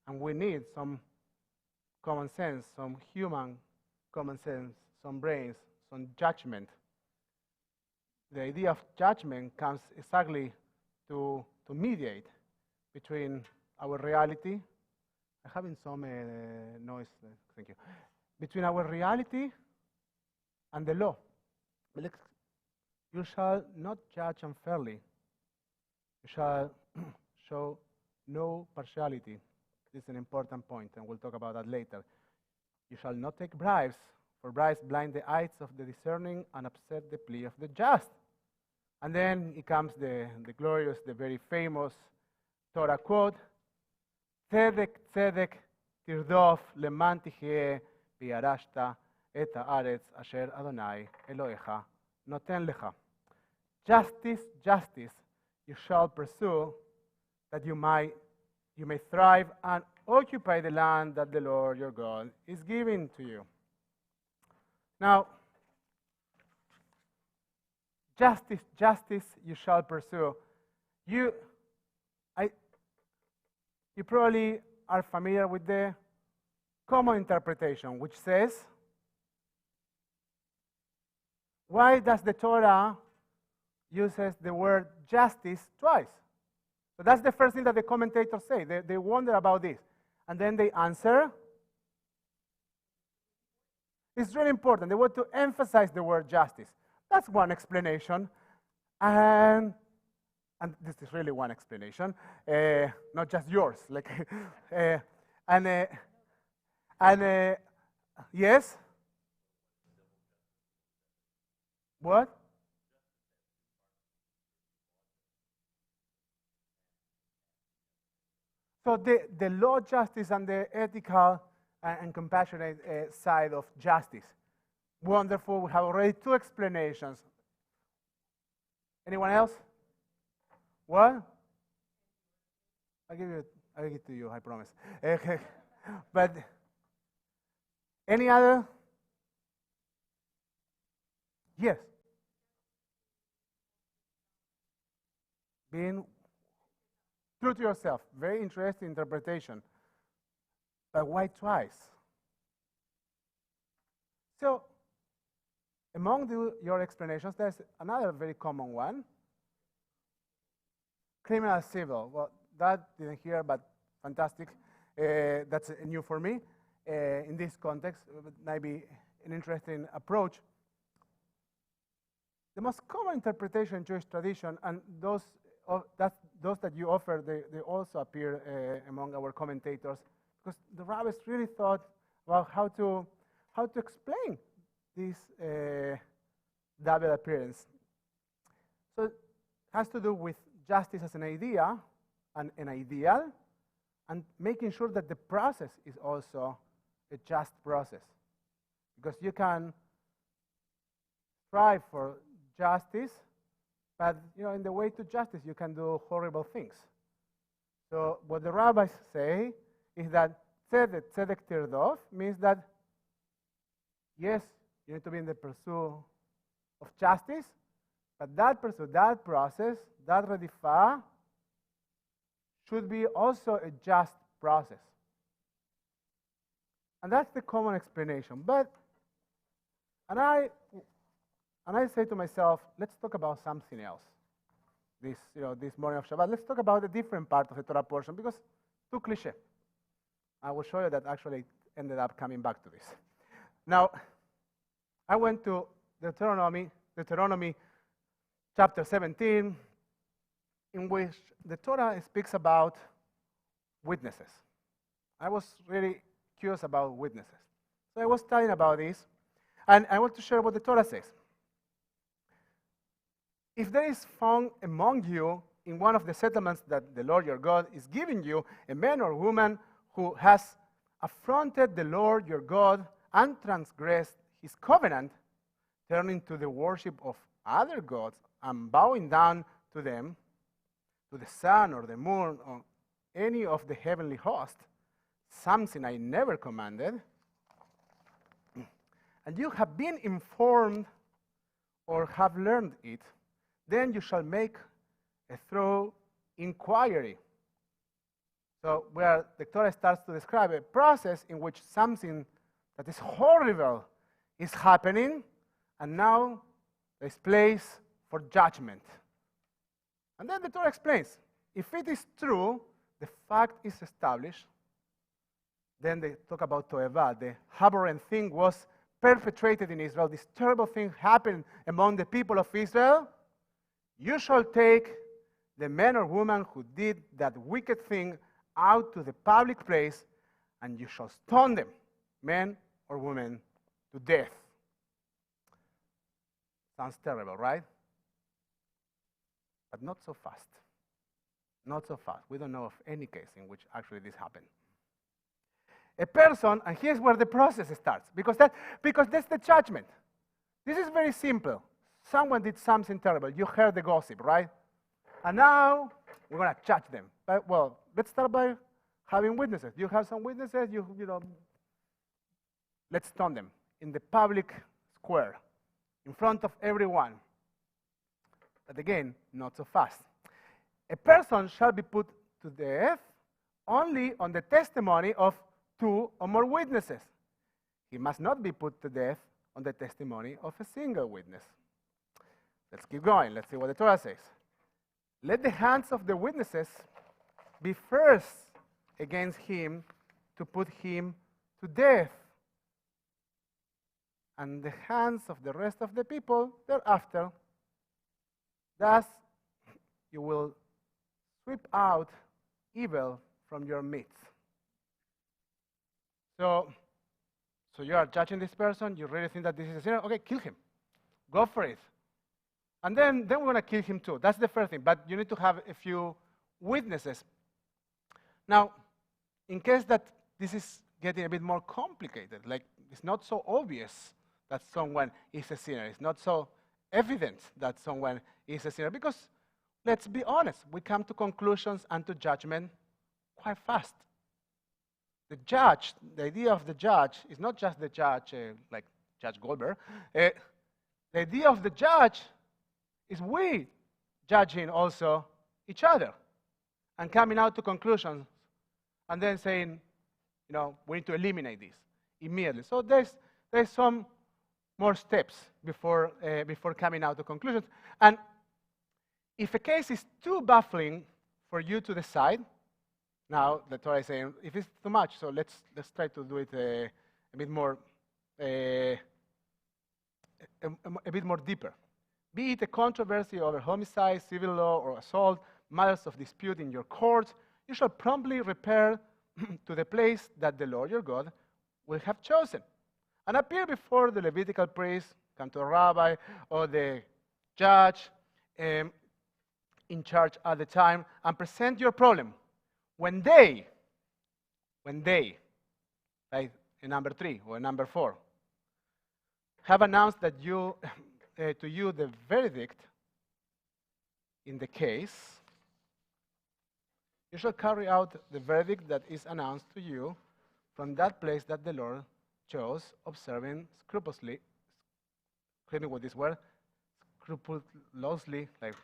and we need some common sense, some human common sense, some brains, some judgment. The idea of judgment comes exactly to mediate between our reality. I'm having some noise, thank you. Between our reality and the law. You shall not judge unfairly. You shall show no partiality. This is an important point, and we'll talk about that later. You shall not take bribes, for bribes blind the eyes of the discerning and upset the plea of the just. And then it comes the glorious, the very famous Torah quote, Tzedek, tzedek, tirdof, leman tichye, v'yarashta et haaretz asher Adonai Elohecha noten lecha. Justice, justice, you shall pursue, that you may thrive and occupy the land that the Lord your God is giving to you. Now, justice, justice, you shall pursue. You probably are familiar with the common interpretation, which says, why does the Torah uses the word justice twice? So that's the first thing that the commentators say. They wonder about this. And then they answer. It's really important. They want to emphasize the word justice. That's one explanation. And this is really one explanation, not just yours. Yes? What? So the law justice and the ethical and compassionate side of justice. Wonderful. We have already two explanations. Anyone else? What? I'll give it to you, I promise. But any other? Yes. Being true to yourself. Very interesting interpretation. But why twice? So, among your explanations, there's another very common one. Criminal civil. Well, that didn't hear, but fantastic. That's new for me. In this context, it might be an interesting approach. The most common interpretation in Jewish tradition, and those that you offer, they also appear among our commentators, because the rabbis really thought about how to explain this double appearance. So it has to do with justice as an idea and an ideal, and making sure that the process is also a just process. Because you can strive for justice, but in the way to justice, you can do horrible things. So what the rabbis say is that tzedek tirdof means that, yes, you need to be in the pursuit of justice, but that pursuit, that process, that redifa, should be also a just process. And that's the common explanation. But, and I say to myself, let's talk about something else. This morning of Shabbat, let's talk about a different part of the Torah portion, because too cliche. I will show you that actually ended up coming back to this. Now, I went to Deuteronomy chapter 17, in which the Torah speaks about witnesses. I was really curious about witnesses. So I was studying about this, and I want to share what the Torah says. If there is found among you in one of the settlements that the Lord your God is giving you, a man or woman who has affronted the Lord your God and transgressed his covenant, turning to the worship of other gods and bowing down to them, to the sun or the moon or any of the heavenly host, something I never commanded, and you have been informed or have learned it, then you shall make a thorough inquiry. So where the Torah starts to describe a process in which something that is horrible is happening, and now there's place for judgment. And then the Torah explains, if it is true, the fact is established, then they talk about Toevah, the abhorrent thing was perpetrated in Israel, this terrible thing happened among the people of Israel, you shall take the man or woman who did that wicked thing out to the public place, and you shall stone them, men or women, to death. Sounds terrible, right? But not so fast. Not so fast. We don't know of any case in which actually this happened. A person, and here's where the process starts, because that's the judgment. This is very simple. Someone did something terrible. You heard the gossip, right? And now we're going to judge them. But, well, let's start by having witnesses. You have some witnesses, you know, let's stone them in the public square, in front of everyone. But again, not so fast. A person shall be put to death only on the testimony of 2 or more witnesses. He must not be put to death on the testimony of a single witness. Let's keep going. Let's see what the Torah says. Let the hands of the witnesses be first against him to put him to death, and the hands of the rest of the people thereafter. Thus you will sweep out evil from your midst. So you are judging this person, you really think that this is a sinner, okay, kill him. Go for it. And then we're going to kill him too. That's the first thing, but you need to have a few witnesses. Now, in case that this is getting a bit more complicated, like it's not so obvious that someone is a sinner, it's not so evident that someone is a sinner, because let's be honest, we come to conclusions and to judgment quite fast. The judge, the idea of the judge is not just the judge like Judge Goldberg. The idea of the judge is we judging also each other and coming out to conclusions and then saying, you know, we need to eliminate this immediately. So there's some more steps before coming out to conclusions. And if a case is too baffling for you to decide, now the Torah is saying, if it's too much, so let's try to do it a bit more deeper. Be it a controversy over homicide, civil law, or assault, matters of dispute in your court, you shall promptly repair to the place that the Lord your God will have chosen, and appear before the Levitical priest, come to a rabbi, or the judge in charge at the time, and present your problem. When they, like in number 3 or number 4, have announced that to you the verdict in the case, you shall carry out the verdict that is announced to you from that place that the Lord chose, observing scrupulously, with this word, scrupulously, like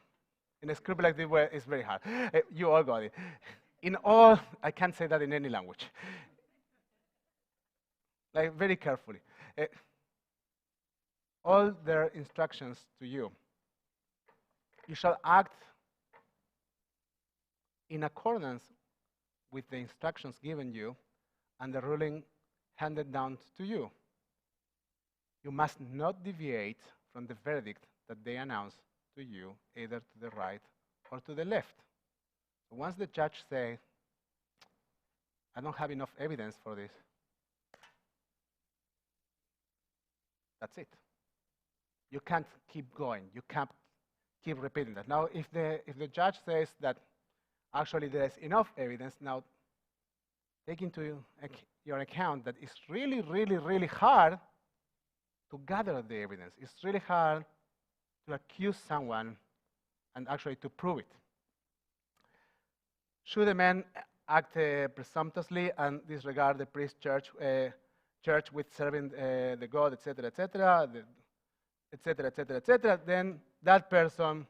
in a scrupulous way, it's very hard. You all got it. In all, I can't say that in any language. Like very carefully. All their instructions to you. You shall act in accordance with the instructions given you and the ruling handed down to you. You must not deviate from the verdict that they announce to you, either to the right or to the left. So once the judge says, I don't have enough evidence for this, that's it. You can't keep going. You can't keep repeating that. Now, if the judge says that actually there is enough evidence, now take into your account that it's really, really, really hard to gather the evidence. It's really hard to accuse someone and actually to prove it. Should a man act presumptuously and disregard the priest church with serving the God, etc., etc., etc., etc., etc., then that person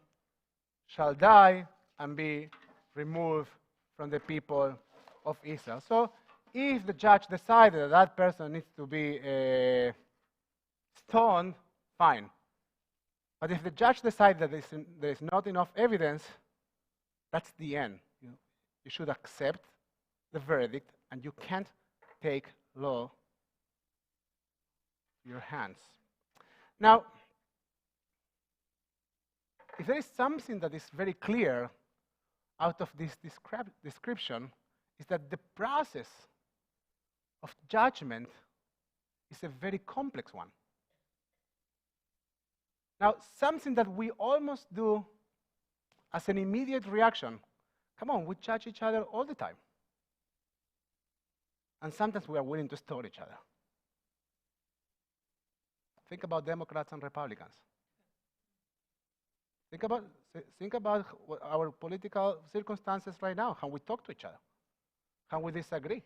shall die and be removed from the people of Israel. So if the judge decided that that person needs to be stoned, fine. But if the judge decides that there is not enough evidence, that's the end. You should accept the verdict, and you can't take law in your hands. Now, if there is something that is very clear out of this description, is that the process of judgment is a very complex one. Now, something that we almost do as an immediate reaction, come on, we judge each other all the time. And sometimes we are willing to stone each other. Think about Democrats and Republicans. Think about our political circumstances right now, how we talk to each other, how we disagree.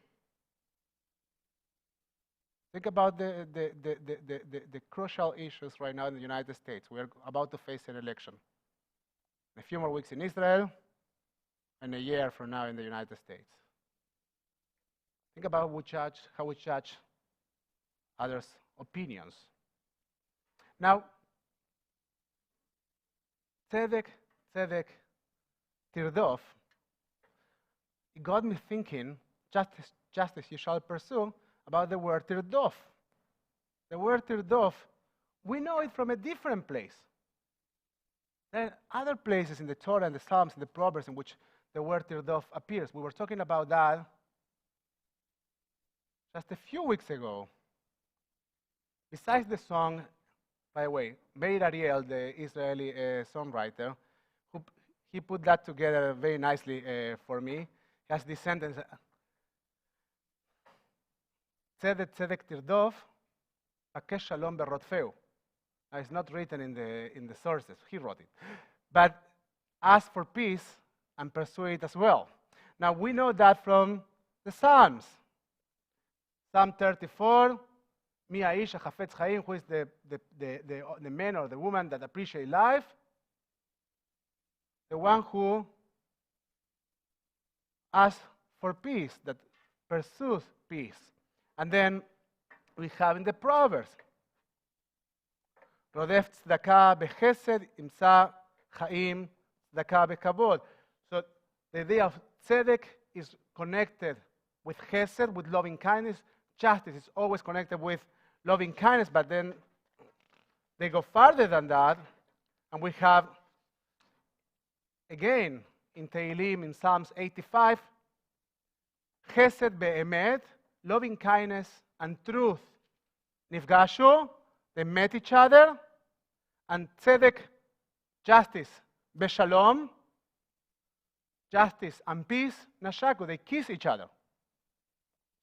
Think about the crucial issues right now in the United States. We are about to face an election. A few more weeks in Israel, and a year from now in the United States. Think about how we judge others' opinions. Now, tzedek tirdof, it got me thinking, justice you shall pursue, about the word tirdof. The word tirdof, we know it from a different place. There are other places in the Torah and the Psalms and the Proverbs in which the word tirdof appears. We were talking about that just a few weeks ago. Besides the song, by the way, Meir Ariel, the Israeli songwriter, he put that together very nicely for me. He has this sentence, Tzedek tzedek tirdof, akesh shalom berotfeu. It's not written in the sources. He wrote it. But ask for peace and pursue it as well. Now, we know that from the Psalms. Psalm 34, Mi haish hachafetz chaim, who is the man or the woman that appreciate life, the one who asks for peace, that pursues peace. And then we have in the Proverbs, Rodef tzedakah bechesed, imsa chaim tzedakah bekavod. So the idea of tzedek is connected with chesed, with loving kindness. Justice is always connected with loving kindness, but then they go farther than that, and we have, again, in Tehillim, in Psalms 85, chesed be'emet, loving kindness and truth. Nifgashu, they met each other, and tzedek, justice, beshalom, justice and peace, nashaku, they kiss each other.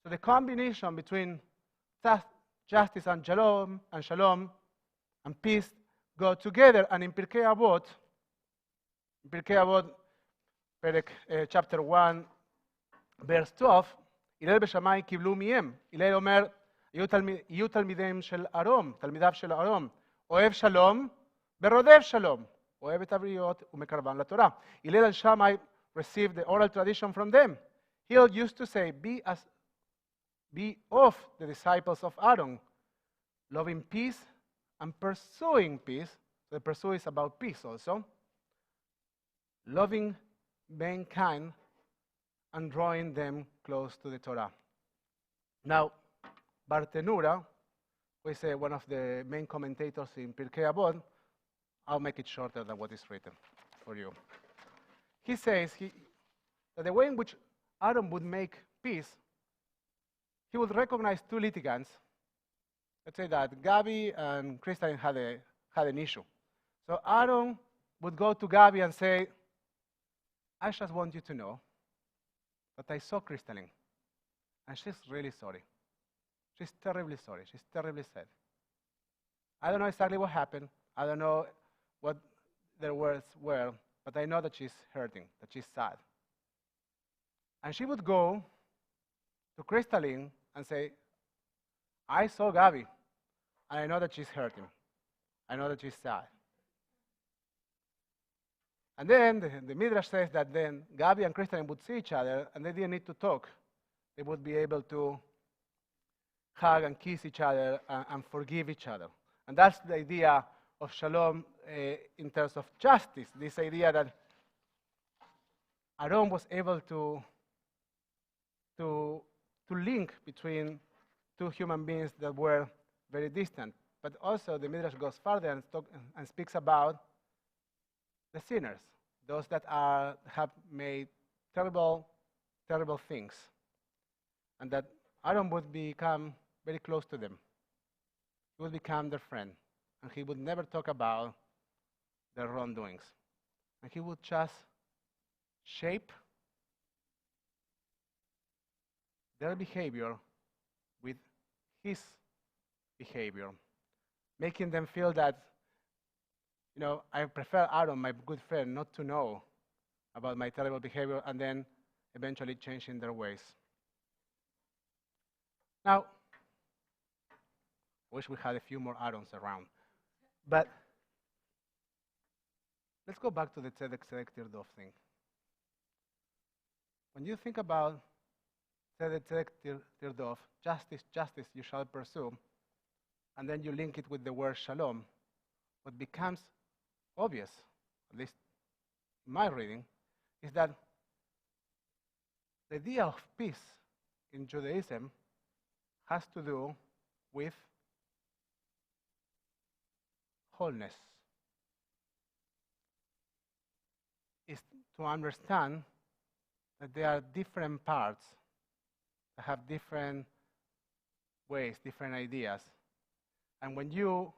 So the combination between justice and shalom and peace go together. And in Pirkei Avot, chapter 1, verse 12, הלל בשמיים קיבלו מהם. הלל אומר, יהיו תלמידיו של ארום, אוהב שלום ורודף שלום, אוהב את הבריות ומקרבן לתורה. הלל and Shammai received the oral tradition from them. Hillel used to say, be of the disciples of Aaron, loving peace and pursuing peace. The pursue is about peace also. Loving mankind and drawing them close to the Torah. Now, Bartenura, who is one of the main commentators in Pirkei Avot, I'll make it shorter than what is written for you. He says that the way in which Aaron would make peace, he would recognize two litigants. Let's say that Gabi and Kristen had an issue. So Aaron would go to Gabi and say, I just want you to know that I saw Crystalline, and she's really sorry. She's terribly sorry. She's terribly sad. I don't know exactly what happened. I don't know what their words were, but I know that she's hurting, that she's sad. And she would go to Crystalline and say, I saw Gabi, and I know that she's hurting. I know that she's sad. And then the Midrash says that then Gabi and Crystalline would see each other, and they didn't need to talk. they would be able to hug and kiss each other and forgive each other. And that's the idea of Shalom in terms of justice, this idea that Aaron was able to link between two human beings that were very distant. But also the Midrash goes further and speaks about the sinners, those that have made terrible, terrible things, and that Aaron would become very close to them. He would become their friend, and he would never talk about their wrongdoings. And he would just shape their behavior with his behavior, making them feel that, I prefer Aaron, my good friend, not to know about my terrible behavior, and then eventually changing their ways. Now, I wish we had a few more Aarons around. But let's go back to the Tzedek Tirdov thing. When you think about Tzedek Tirdov, justice, justice you shall pursue, and then you link it with the word Shalom, what becomes obvious, at least in my reading, is that the idea of peace in Judaism has to do with wholeness. Is to understand that there are different parts that have different ways, different ideas. And when you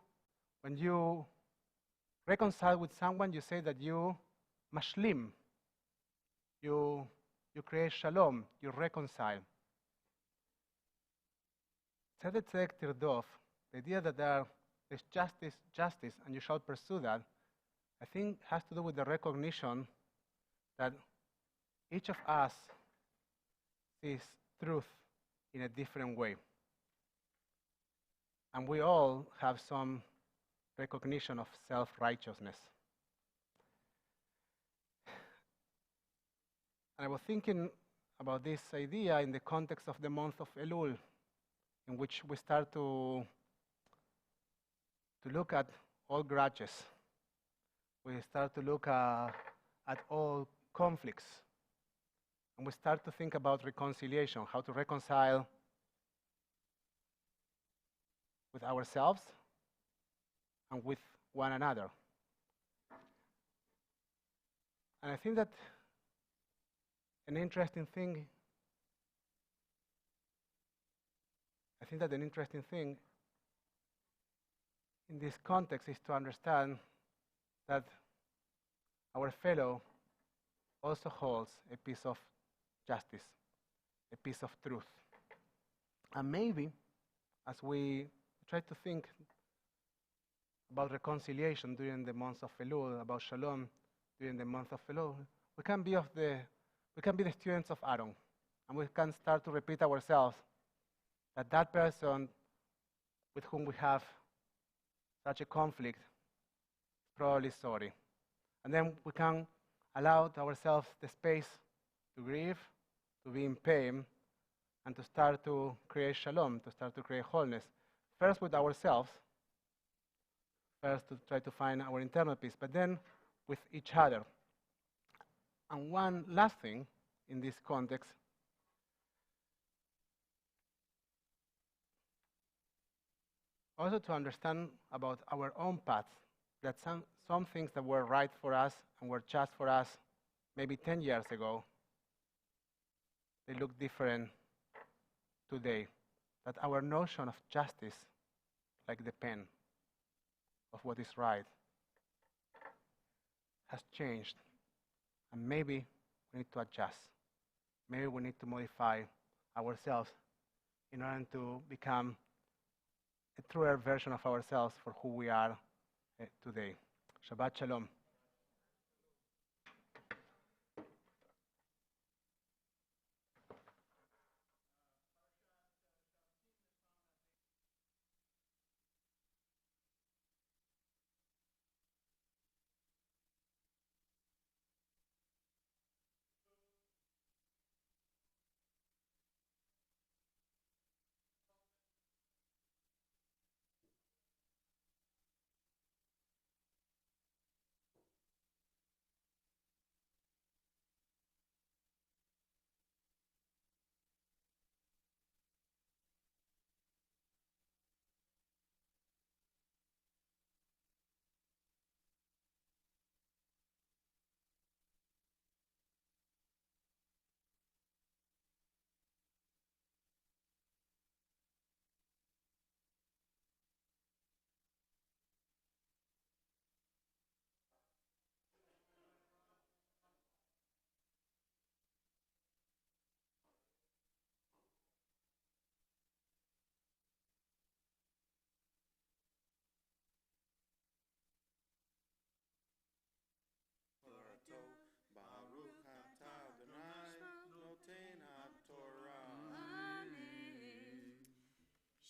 reconcile with someone, you say that you mashlim, you create shalom, you reconcile. Tzedek Tirdov, the idea that there's justice, and you shall pursue that, I think has to do with the recognition that each of us sees truth in a different way. And we all have some recognition of self-righteousness. And I was thinking about this idea in the context of the month of Elul, in which we start to look at all grudges. We start to look at all conflicts. And we start to think about reconciliation, how to reconcile with ourselves and with one another. And I think that an interesting thing in this context is to understand that our fellow also holds a piece of justice, a piece of truth. And maybe, as we try to think about reconciliation during the month of Elul, about Shalom during the month of Elul, we can be the students of Aaron, and we can start to repeat ourselves that person with whom we have such a conflict is probably sorry. And then we can allow ourselves the space to grieve, to be in pain, and to start to create shalom, to start to create wholeness. First with ourselves, first to try to find our internal peace, but then with each other. And one last thing in this context, also to understand about our own paths, that some things that were right for us and were just for us maybe 10 years ago, they look different today. That our notion of justice, like the pen of what is right, has changed. And maybe we need to adjust. Maybe we need to modify ourselves in order to become a truer version of ourselves for who we are today. Shabbat Shalom.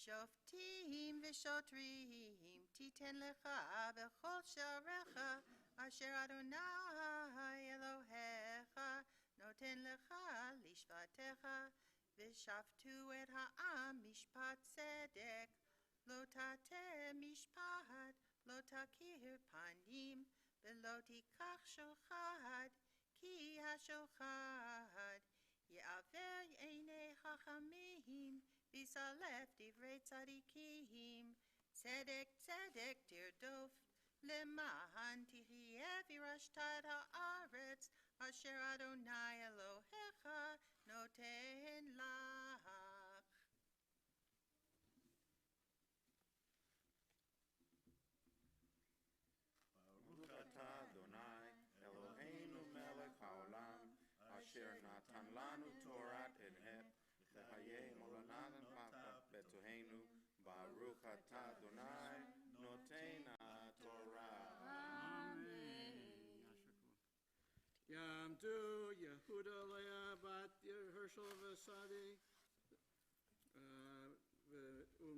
שופטים ושוטרים תיתן לך בכל שעריך, אשר אדוני אלוהיך נותן לך לשפטך, ושפטו את העם משפט צדק, לא תטה משפט, לא תכיר פנים, ולא תיקח שוחד, כי השוחד יעוור עיני חכמים, ויסלף דברי צדיקים. צדק צדק תרדוף, למען תחיה וירשת את הארץ, אשר אדוני אלוהיך נותן לך. ברוך אתה אדוני אלוהינו מלך העולם, אשר נתן לנו תורת אמת לחיי מולדת בתוכנו. ברוך אתה אדוני נותן התורה. Yamdu Yehuda Leah Bat Herschel Vesadi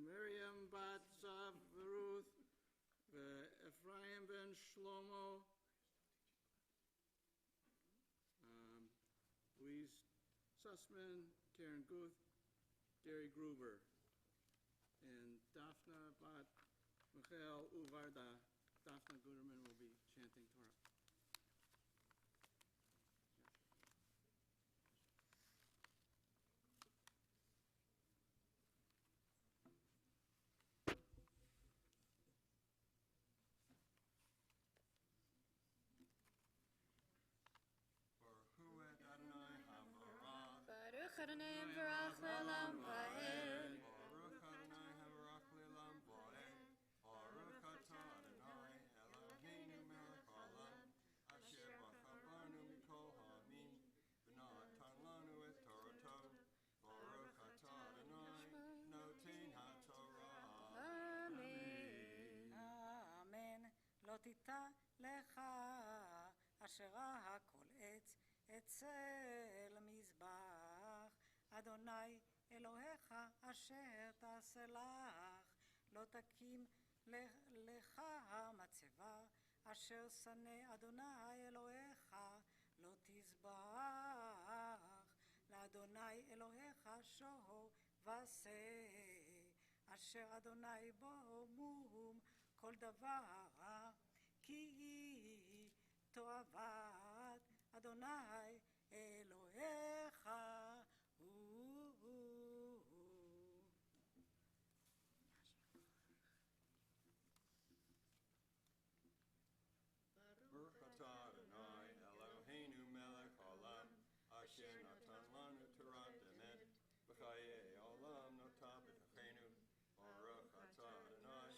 Miriam Bat Zav Ruth Ephraim ben Shlomo, Louise Sussman, Karen Guth, Gary Gruber, and Daphna Bat Michael Uvarda. Daphna Guterman will be chanting Torah. Baruch Adonai Barach Le'olam Va'ed. Baruch Adonai Havarach Le'olam Va'ed. Baruch atah Adonai Eloheinu melech haolam, asher b'chabanu mikol ha'amim, v'natan lanu et Torato. Baruch atah Adonai noten haTorah. Amen. אמן. לא תיטע לך אשרה כל עץ אצל מזבח אדוני אלוהיך אשר תעשה לך. לא תקים לך מצבה אשר שנא אדוני אלוהיך לא תזבח לאדוני אלוהיך שור ועשה אשר אדוני בו מום כל דבר, כי תועבת אדוני אלוהיך הוא. Baruch atah Adonai Eloheinu melech haolam, asher natan lanu Torat emet, v'chayei olam notah b'tochenu. Baruch atah Adonai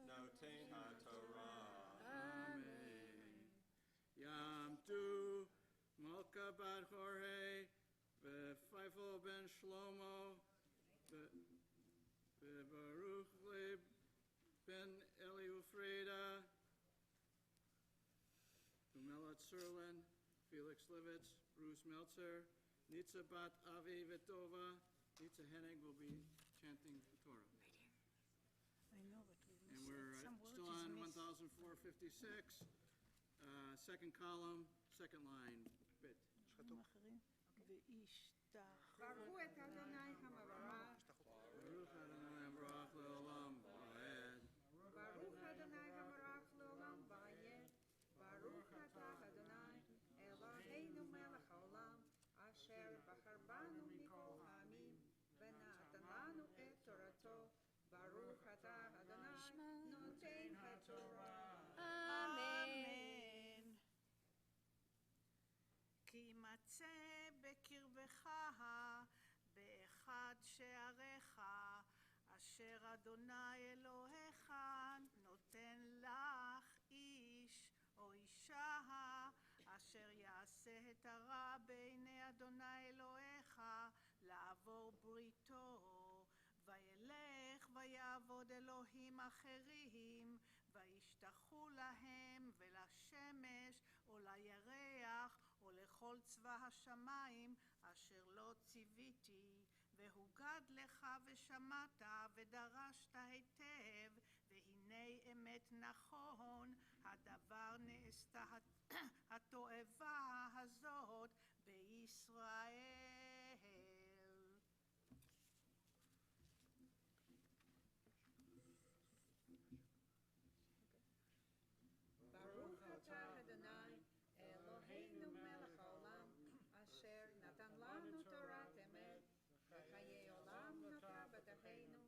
noten haTorah. Amen. Yamdu Malka Bat Jorge, Feifel ben Shlomo, Baruch Le ben Eliufreda, Umelat Serlin, Felix Livitz, Bruce Meltzer, Nitza Bat Avi Vitova. Nitza Hennig will be chanting the Torah. I know, but And we're still on 1056, second column, second line, bit. ברכו את אדוני המברך. Baruch Adonai Barach Le'olam Va'ed. ברוך אדוני המברך לעולם ועד. ברוך אתה אדוני אלוהינו מלך העולם, אשר בחר בנו מכל העמים, ונתן לנו את תורתו. ברוך אתה אדוני נותן התורה. Amen. כי יימצא בקרבך באחד שעריך, אשר אדוני אלוהיך נותן לך איש או אישה, אשר יעשה את הרע בעיני אדוני אלוהיך לעבור בריתו, וילך ויעבוד אלוהים אחרים, וישתחו להם ולשמש או לירח או לכל צבא השמיים אשר לא ציוויתי, והוגד לך ושמעת ודרשת היטב, והנה אמת נכון, הדבר נעשתה התועבה הזאת בישראל. ברוך אתה אדוני אלוהינו מלך העולם אשר נתן לנו תורת אמת וחיי עולם נטע בדרכנו.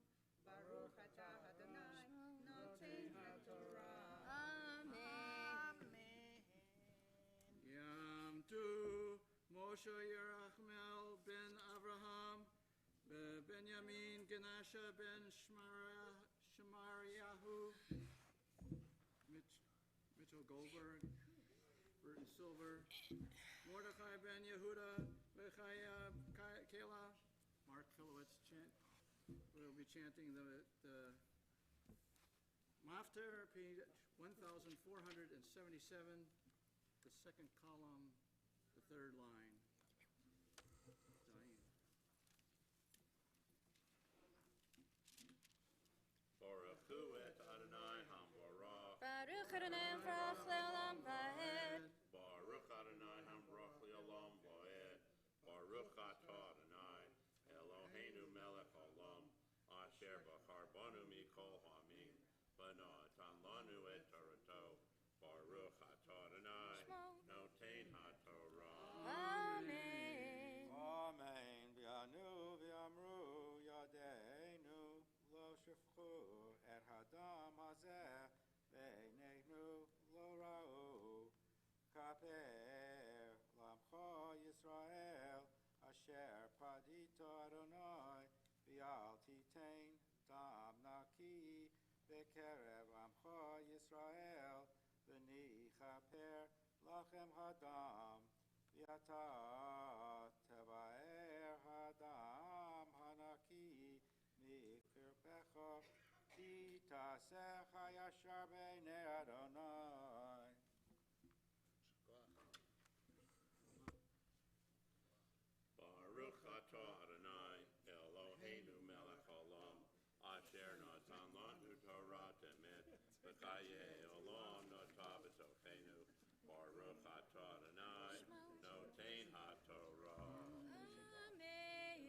ברוך אתה אדוני נותן התורה. Amen. Yam tu Moshe Yerachmel ben Avraham Benjamin Genasha ben Shemariahu Mitchell Goldberg Burton Silver Mordechai ben Yehuda Bechaya Kayla Mark Filowitz we'll be chanting the Mafter, page 1477, the second column, the third line. Diane. Baruch hu et Adonai hambarach. Baruch Adonai Baruch Leolam Vaed. Baruch Adonai hambarach leolam vaed. Baruch atah Adonai Eloheinu melech olam asher bachar banu mikol hamim v'natan lanu et torato. Baruch atah Adonai noten haTorah. Amen. Amen. V'yanu v'yamru yadeinu lo shifchu et hadam hazeh beinenu lo ra'u kaper lamcha Yisrael asher padito Adonai v'yal titein dam naki bekerev amcha Yisrael v'ni chaper lachem hadam v'yata tevaer hadam hanaki mikirpecha ki tasecha yashar b'nei Adonai. Baruch atah Adonai Eloheinu melech olam asher natan lanu Torah emet v'chayei olam notah b'tochenu. Baruch atah Adonai noten haTorah. Amen.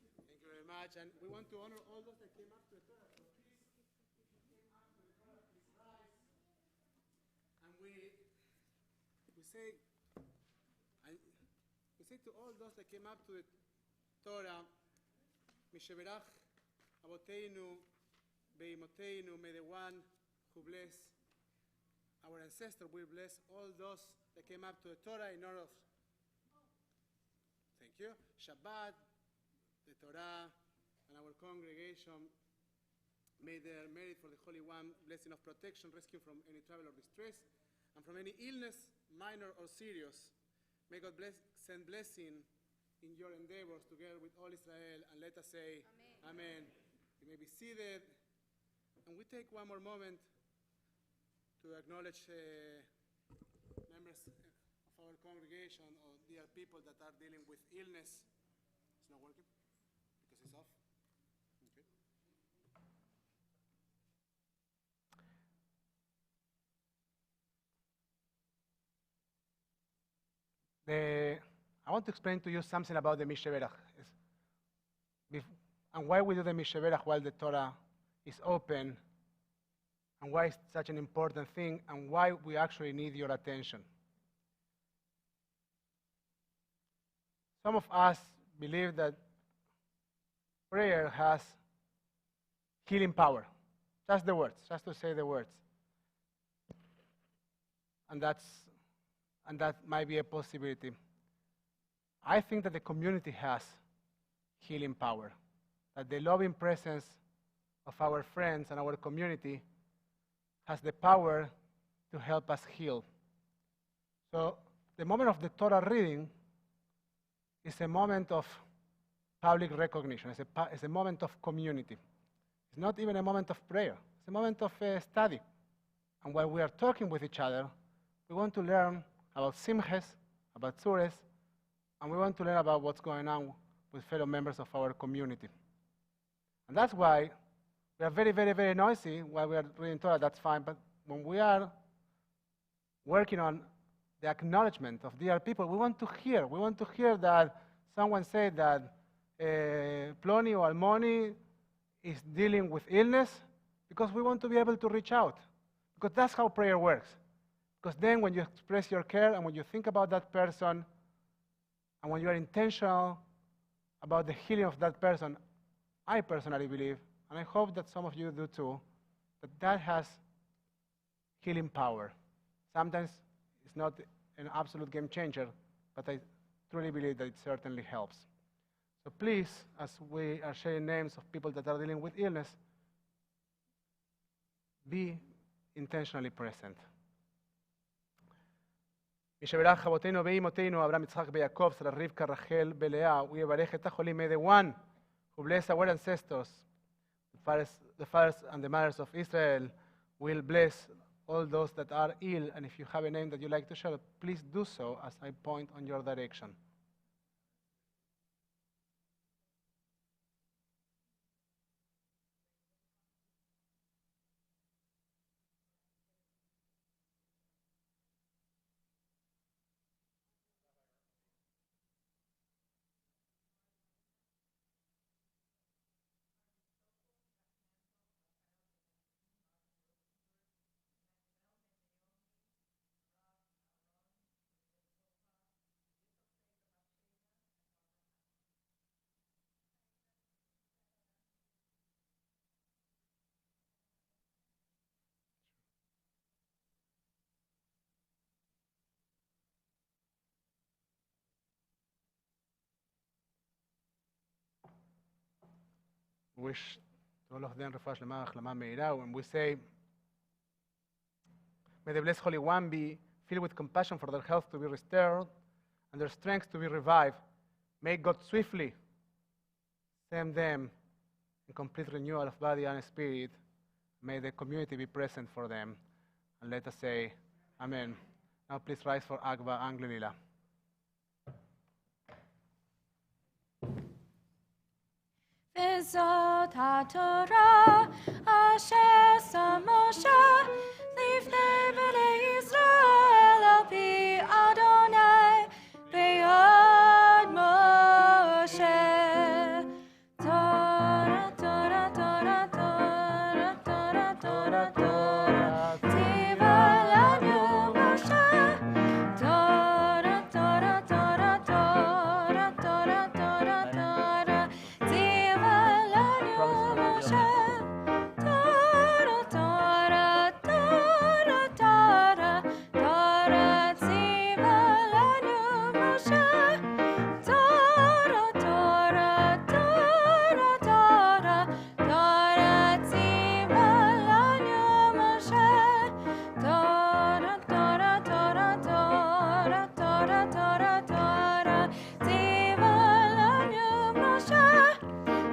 Thank you very much. And we want to honor all those that came up to the Torah. So please, came up to the Torah, please rise. And we say, to all those that came up to the Torah, Misheberach Avoteinu Beimoteinu, may the one who bless our ancestors will bless all those that came up to the Torah in honor of. Thank you. Shabbat, the Torah, and our congregation, may their merit for the Holy One blessing of protection, rescue from any trouble or distress, and from any illness, minor or serious. May God send blessing in your endeavors together with all Israel, and let us say, Amen. You may be seated, and we take one more moment to acknowledge members of our congregation or dear people that are dealing with illness. It's not working because it's off. Okay. I want to explain to you something about the Misheberach and why we do the Misheberach while the Torah is open, and why it's such an important thing, and why we actually need your attention. Some of us believe that prayer has healing power. Just the words, just to say the words. And that might be a possibility. I think that the community has healing power, that the loving presence of our friends and our community has the power to help us heal. So the moment of the Torah reading is a moment of public recognition. It's a moment of community. It's not even a moment of prayer. It's a moment of study. And while we are talking with each other, we want to learn about simches, about tzures, and we want to learn about what's going on with fellow members of our community. And that's why we are very, very, very noisy while we are reading Torah. That's fine. But when we are working on the acknowledgement of dear people, we want to hear. We want to hear that someone said that Ploni or Almoni is dealing with illness, because we want to be able to reach out. Because that's how prayer works. Because then when you express your care and when you think about that person and when you are intentional about the healing of that person, I personally believe, and I hope that some of you do too, that has healing power. Sometimes it's not an absolute game changer, but I truly believe that it certainly helps. So please, as we are sharing names of people that are dealing with illness, be intentionally present. משברך אבותינו ואימותינו, אברהם, יצחק ויעקב, שרה רבקה, רחל ולאה, ויברך את החולים. May the one who bless our ancestors, the fathers and the mothers of Israel, will bless all those that are ill. And if you have a name that you like to share, please do so as I point on your direction. Wish to all of them refuah shlema, החלמה מהירה. When we say, may the blessed Holy One be filled with compassion for their health to be restored and their strength to be revived, may God swiftly send them in complete renewal of body and spirit. May the community be present for them. And let us say, Amen. Now please rise for Agba Anglilila. וזאת התורה אשר שם משה לפני בני ישראל על פי אדוני ביד משה. תורה, תורה, תורה, תורה, תורה, תורה, תורה, ציווה לנו משה. תורה, תורה, תורה, תורה, תורה, תורה, תורה, ציווה לנו משה. תורה, תורה, תורה, תורה, תורה, ציווה לנו משה. תורה, תורה, תורה, תורה, תורה, ציווה לנו משה. תורה, תורה, תורה, תורה, תורה, תורה, תורה, ציווה לנו משה.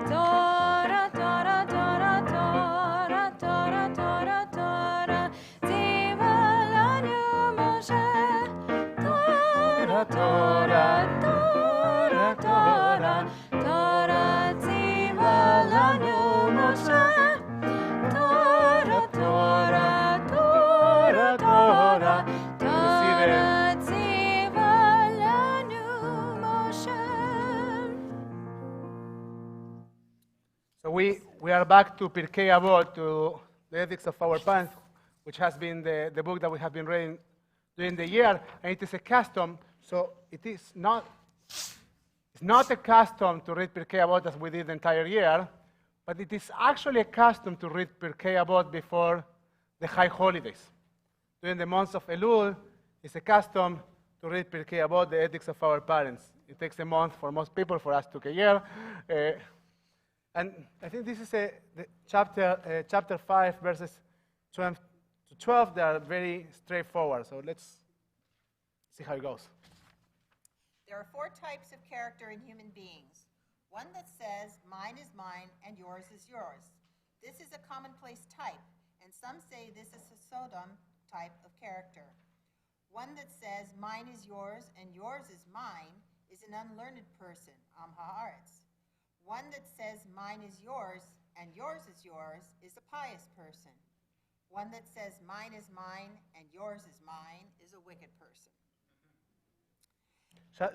תורה, תורה, תורה, תורה, תורה, תורה, תורה, ציווה לנו משה. תורה, תורה, תורה, תורה, תורה, ציווה לנו משה. תורה, תורה, תורה, תורה, תורה, ציווה לנו משה. So we are back to Pirkei Avot, to the ethics of our parents, which has been the book that we have been reading during the year, and it is a custom. So it's not a custom to read Pirkei Avot as we did the entire year, but it is actually a custom to read Pirkei Avot before the high holidays. During the months of Elul, it's a custom to read Pirkei Avot, the ethics of our parents. It takes a month for most people, for us it took a year. And I think this is chapter 5, verses 12 to 12. They are very straightforward. So let's see how it goes. There are 4 types of character in human beings. One that says, mine is mine and yours is yours. This is a commonplace type, and some say this is a Sodom type of character. One that says, mine is yours and yours is mine, is an unlearned person, am haaretz. One that says, mine is yours and yours is a pious person. One that says, mine is mine and yours is mine, is a wicked person.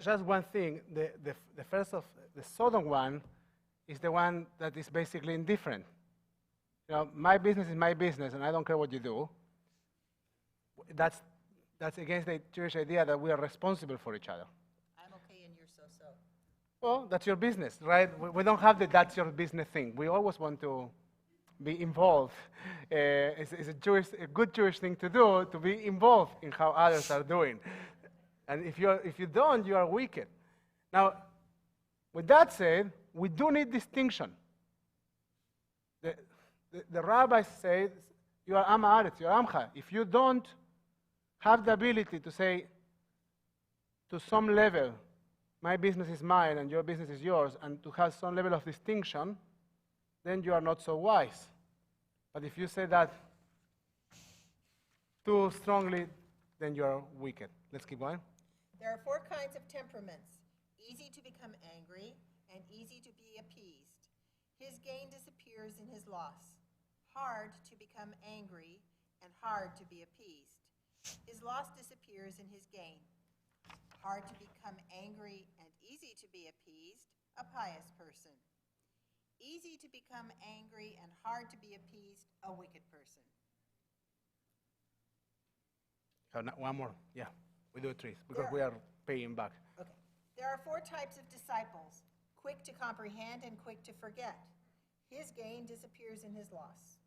Just one thing, the first of the Sodom one is the one that is basically indifferent. You know, my business is my business, and I don't care what you do. That's against the Jewish idea that we are responsible for each other. I'm okay and you're so-so. Well, that's your business, right? We don't have the that's your business thing. We always want to be involved. It's a good Jewish thing to do, to be involved in how others are doing. And if you don't, you are wicked. Now, with that said, we do need distinction. The rabbis say, you are am haaretz, you are amcha. If you don't have the ability to say, to some level, my business is mine and your business is yours, and to have some level of distinction, then you are not so wise. But if you say that too strongly, then you are wicked. Let's keep going. There are 4 kinds of temperaments: easy to become angry and easy to be appeased. His gain disappears in his loss. Hard to become angry and hard to be appeased. His loss disappears in his gain. Hard to become angry and easy to be appeased, a pious person. Easy to become angry and hard to be appeased, a wicked person. One more. Yeah, we do 3 because we are paying back. Okay. There are 4 types of disciples: quick to comprehend and quick to forget. His gain disappears in his loss.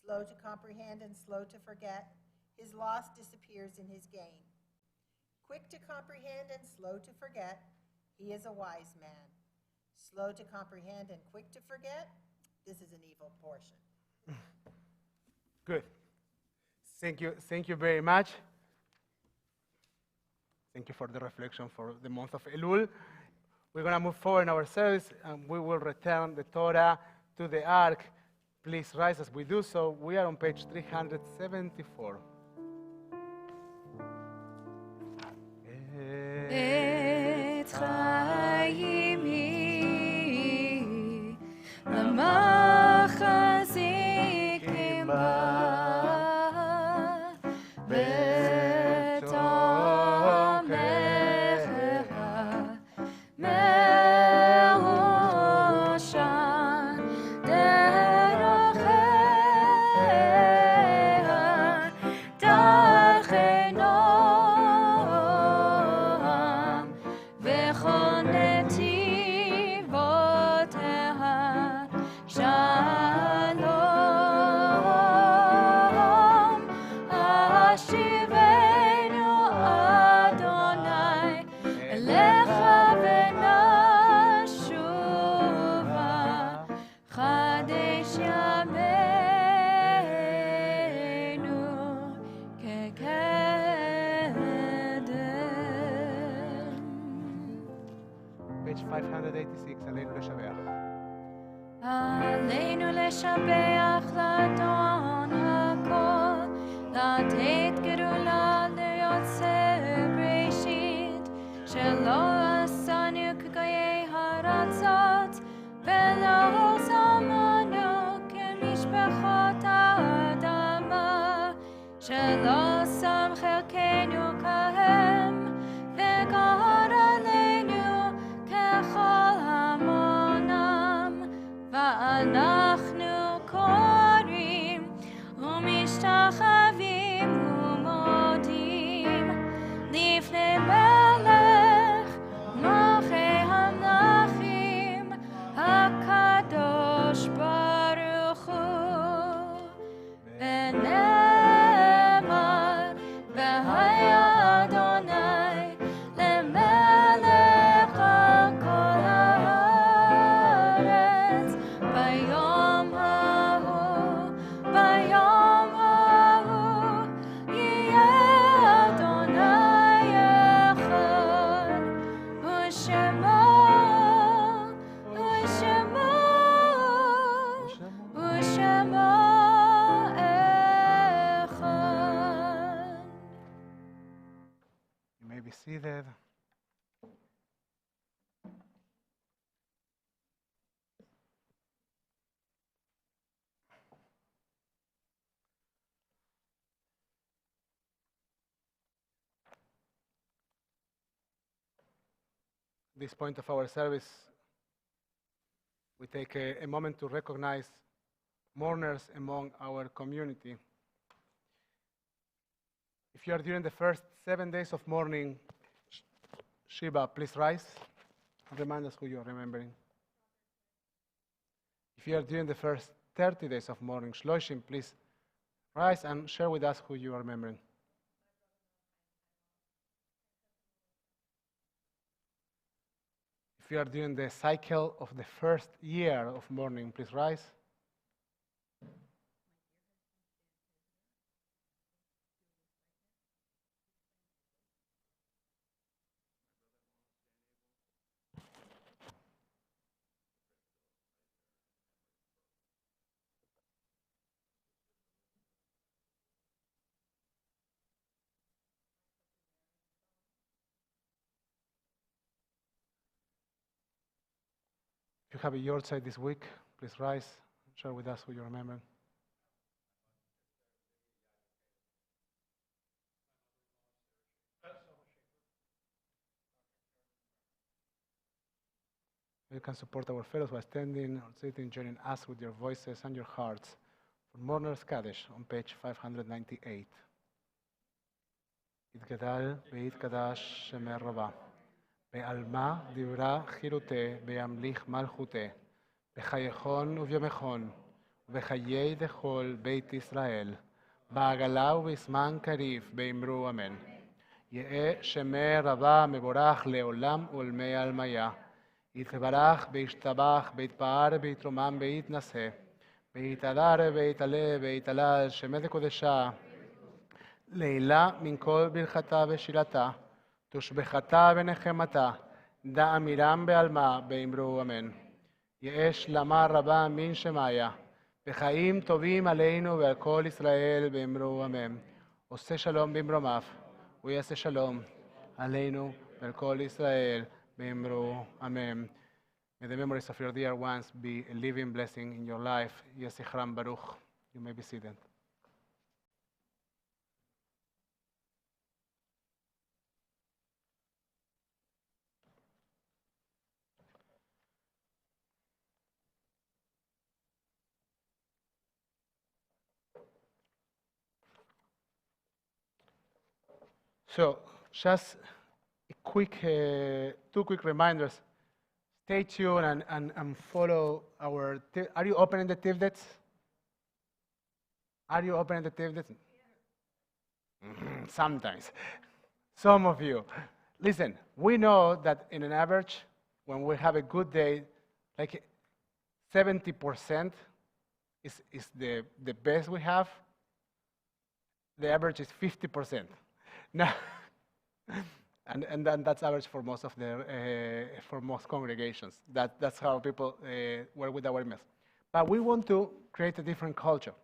Slow to comprehend and slow to forget. His loss disappears in his gain. Quick to comprehend and slow to forget. He is a wise man. Slow to comprehend and quick to forget. This is an evil portion. Good. Thank you very much. Thank you for the reflection for the month of Elul. We're going to move forward in our service, and we will return the Torah to the ark. Please rise as we do so. We are on page 374. Et chaimi l'machazikim ba b'tomecha me'oshan derocheha darchenoam v'chol netivoteha shalom ashivenu Adonai elecha v'nashuva chadesh yameinu kekedem. Page 586, Aleinu Leshabeach. עלינו לשבח לאדון הכל, לתת גדולה ליוצר בראשית, שלא עשנו כגויי הארצות, ולא שמנו כמשפחות האדמה, שלא שם חלקנו כהם, וגר עלינו ככל המונם. ואנחנו קוראים ומשתחווים ומודים לפני מלך מלכי המלכים הקדוש ברוך הוא ונאמר be seated. At this point of our service, we take a moment to recognize mourners among our community. If you are during the first 7 days of mourning, Shiva, please rise and remind us who you are remembering. If you are during the first 30 days of mourning, Shloshim, please rise and share with us who you are remembering. If you are during the cycle of the first year of mourning, please rise. If you have a yahrzeit this week, please rise and share with us who you remember. You can support our fellows by standing or sitting, joining us with your voices and your hearts for Mourners Kaddish on page 598. יתגדל ויתקדש שמי רבה, בעלמא דברה חירותי, בימליך מלכותי, בחייכון וביומכון, ובחיי דכל בית ישראל, בעגלה ובזמן קריב, באמרו אמן. יהא שמי רבה מבורך לעולם ולמי עלמיה, יתברך וישתבח, ויתפאר ויתרומם ויתנשא, ויתהדר ויתעלה ויתהלל שמי דקודשה, לעילה מן כל ברכתה ושילתה, תושבחתה ונחמתה, דע אמירם בעלמה, באמרו אמן. יהא שלמה רבה מן שמיה, וחיים טובים עלינו ועל כל ישראל, באמרו אמן. עושה שלום במרומיו, הוא יעשה שלום עלינו ועל כל ישראל, באמרו אמן. May the memories of your dear ones be a living blessing in your life. Yeh zichram baruch. You may be seated. So, just a quick, two quick reminders. Stay tuned and follow our. Are you opening the Tivdets? Are you opening the Tivdets? Sometimes. Some of you. Listen, we know that in an average, when we have a good day, like 70% is the best we have. The average is 50%. Now, and that's average for most of for most congregations. That's how people work with our emails. But we want to create a different culture,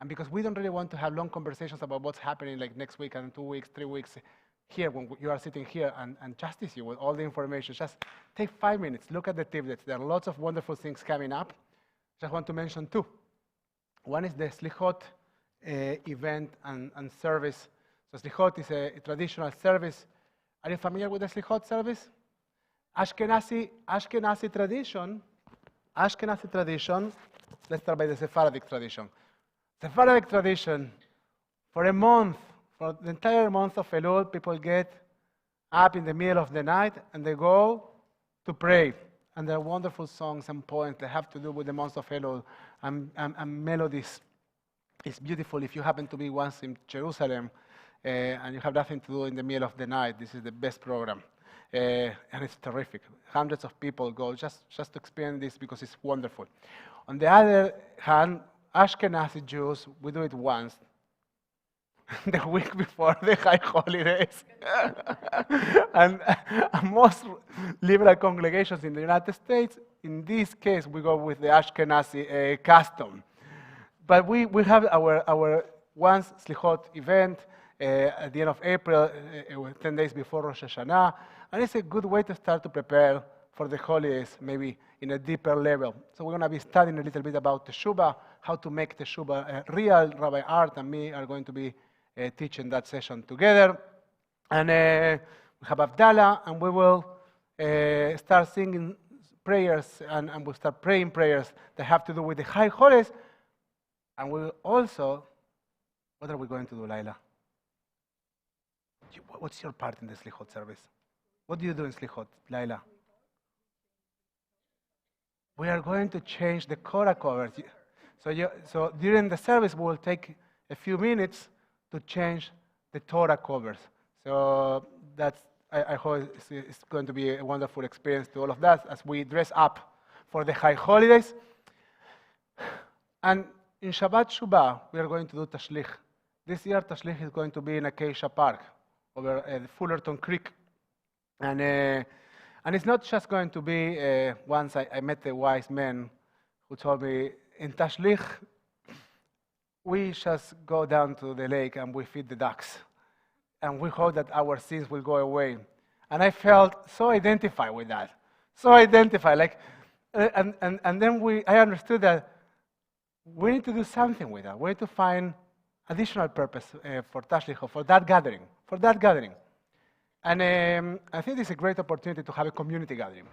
and because we don't really want to have long conversations about what's happening like next week and 2 weeks, 3 weeks here when you are sitting here and justice you with all the information. Just take 5 minutes, look at the Tivdets. There are lots of wonderful things coming up. Just want to mention two. One is the Slichot event and service. So Slichot is a traditional service. Are you familiar with the Slichot service? Ashkenazi tradition. Let's start by the Sephardic tradition. Sephardic tradition, for a month, for the entire month of Elul, people get up in the middle of the night and they go to pray. And there are wonderful songs and poems that have to do with the month of Elul and melodies. It's beautiful if you happen to be once in Jerusalem. And you have nothing to do in the middle of the night. This is the best program. And it's terrific. Hundreds of people go just to experience this because it's wonderful. On the other hand, Ashkenazi Jews, we do it once, the week before the high holidays. and most liberal congregations in the United States, in this case, we go with the Ashkenazi custom. But we have our once Slichot event. at the end of April, 10 days before Rosh Hashanah. And it's a good way to start to prepare for the holidays, maybe in a deeper level. So we're going to be studying a little bit about Teshuvah, how to make Teshuvah real. Rabbi Art and me are going to be teaching that session together. And we have Abdallah, and we will start singing prayers, and we'll start praying prayers that have to do with the high holidays. And we'll also, what are we going to do, Laila? What's your part in the Slichot service? What do you do in Slichot, Laila? We are going to change the Korah covers. So during the service, we will take a few minutes to change the Torah covers. So that's, I hope it's going to be a wonderful experience to all of us as we dress up for the high holidays. And in Shabbat Shubah, we are going to do Tashlich. This year, Tashlich is going to be in Acacia Park, over Fullerton Creek. And it's not just going to be, once I met a wise man who told me, in Tashlich, we just go down to the lake and we feed the ducks. And we hope that our sins will go away. And I felt so identified with that. So identified. Like, and then I understood that we need to do something with that. We need to find additional purpose for Tashlich, for that gathering. And I think it's a great opportunity to have a community gathering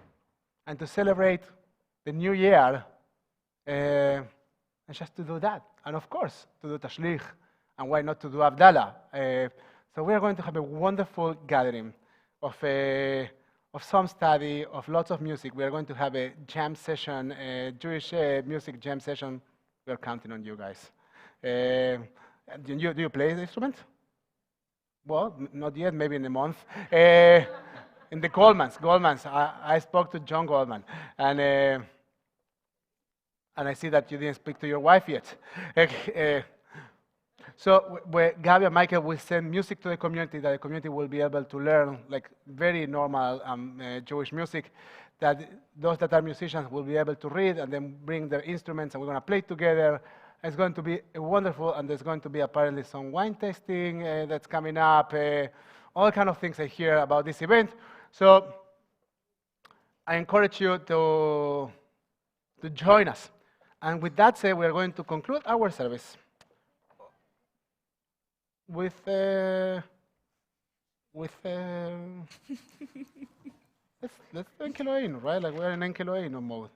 and to celebrate the new year and just to do that. And of course, to do Tashlich, and why not to do Abdallah. So we are going to have a wonderful gathering of some study, of lots of music. We are going to have a jam session, a Jewish music jam session. We are counting on you guys. Do you play the instrument? Well, not yet, maybe in a month. In the Goldmans. I spoke to John Goldman, and I see that you didn't speak to your wife yet. So Gabi and Michael will send music to the community, that the community will be able to learn, like very normal Jewish music, that those that are musicians will be able to read and then bring their instruments, and we're going to play together. It's going to be wonderful, and there's going to be apparently some wine tasting that's coming up, all kind of things I hear about this event. So I encourage you to join us. And with that said, we are going to conclude our service with let's do Enkeloheinu, right? Like we're in Enkeloheinu mode.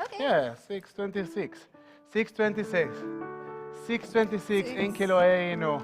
Okay. Yeah, 626. 626. 626 Enkeloheinu.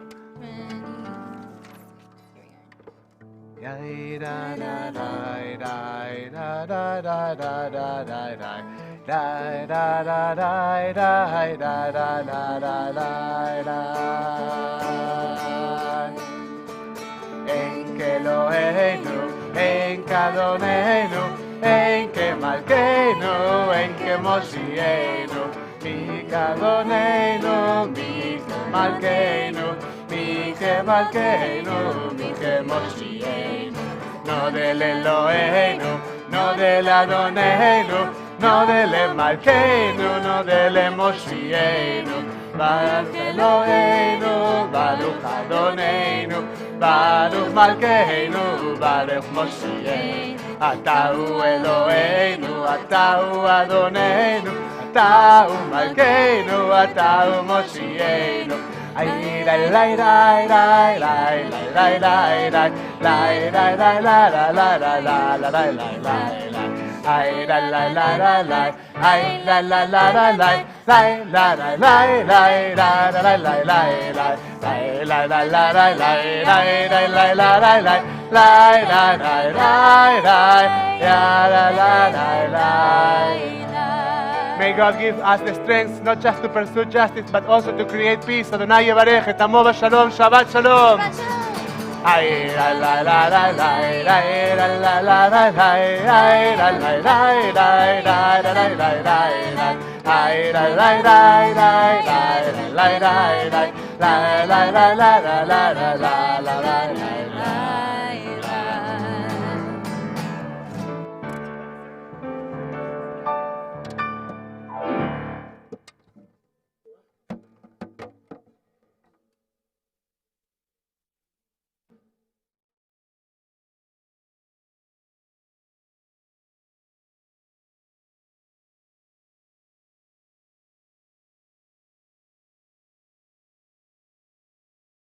Enkeloheinu, Enkadonenu, Enke Malkeinu, Enke Moshienu, Mikadonenu, Mike Malkeinu, Mike Malkeinu, Mike Moshienu. No del Eloheinu, no del Adonenu, no del Malkeinu, no del Moshienu. Baruch Eloheinu, Baruch Adonenu, Baruch Malkeinu, Baruch Moshienu. Atahu Eloheinu, Atahu Adonenu, Atahu Malkeinu, Atahu Moshienu. Ay, la la la la la la la la la la la la la la la la la la la. Ay, la la la la la, ay, la la la la la, la la la la la la la la la la, la la la la la la, la la la la la la, la la la la. May God give us the strength not just to pursue justice, but also to create peace. Adonai Yevarech et amo b'shalom, Shabbat Shalom. Ay la la la la la la la la la la la la la la la la. Ay la la la la la la la la la la la la la la la la la.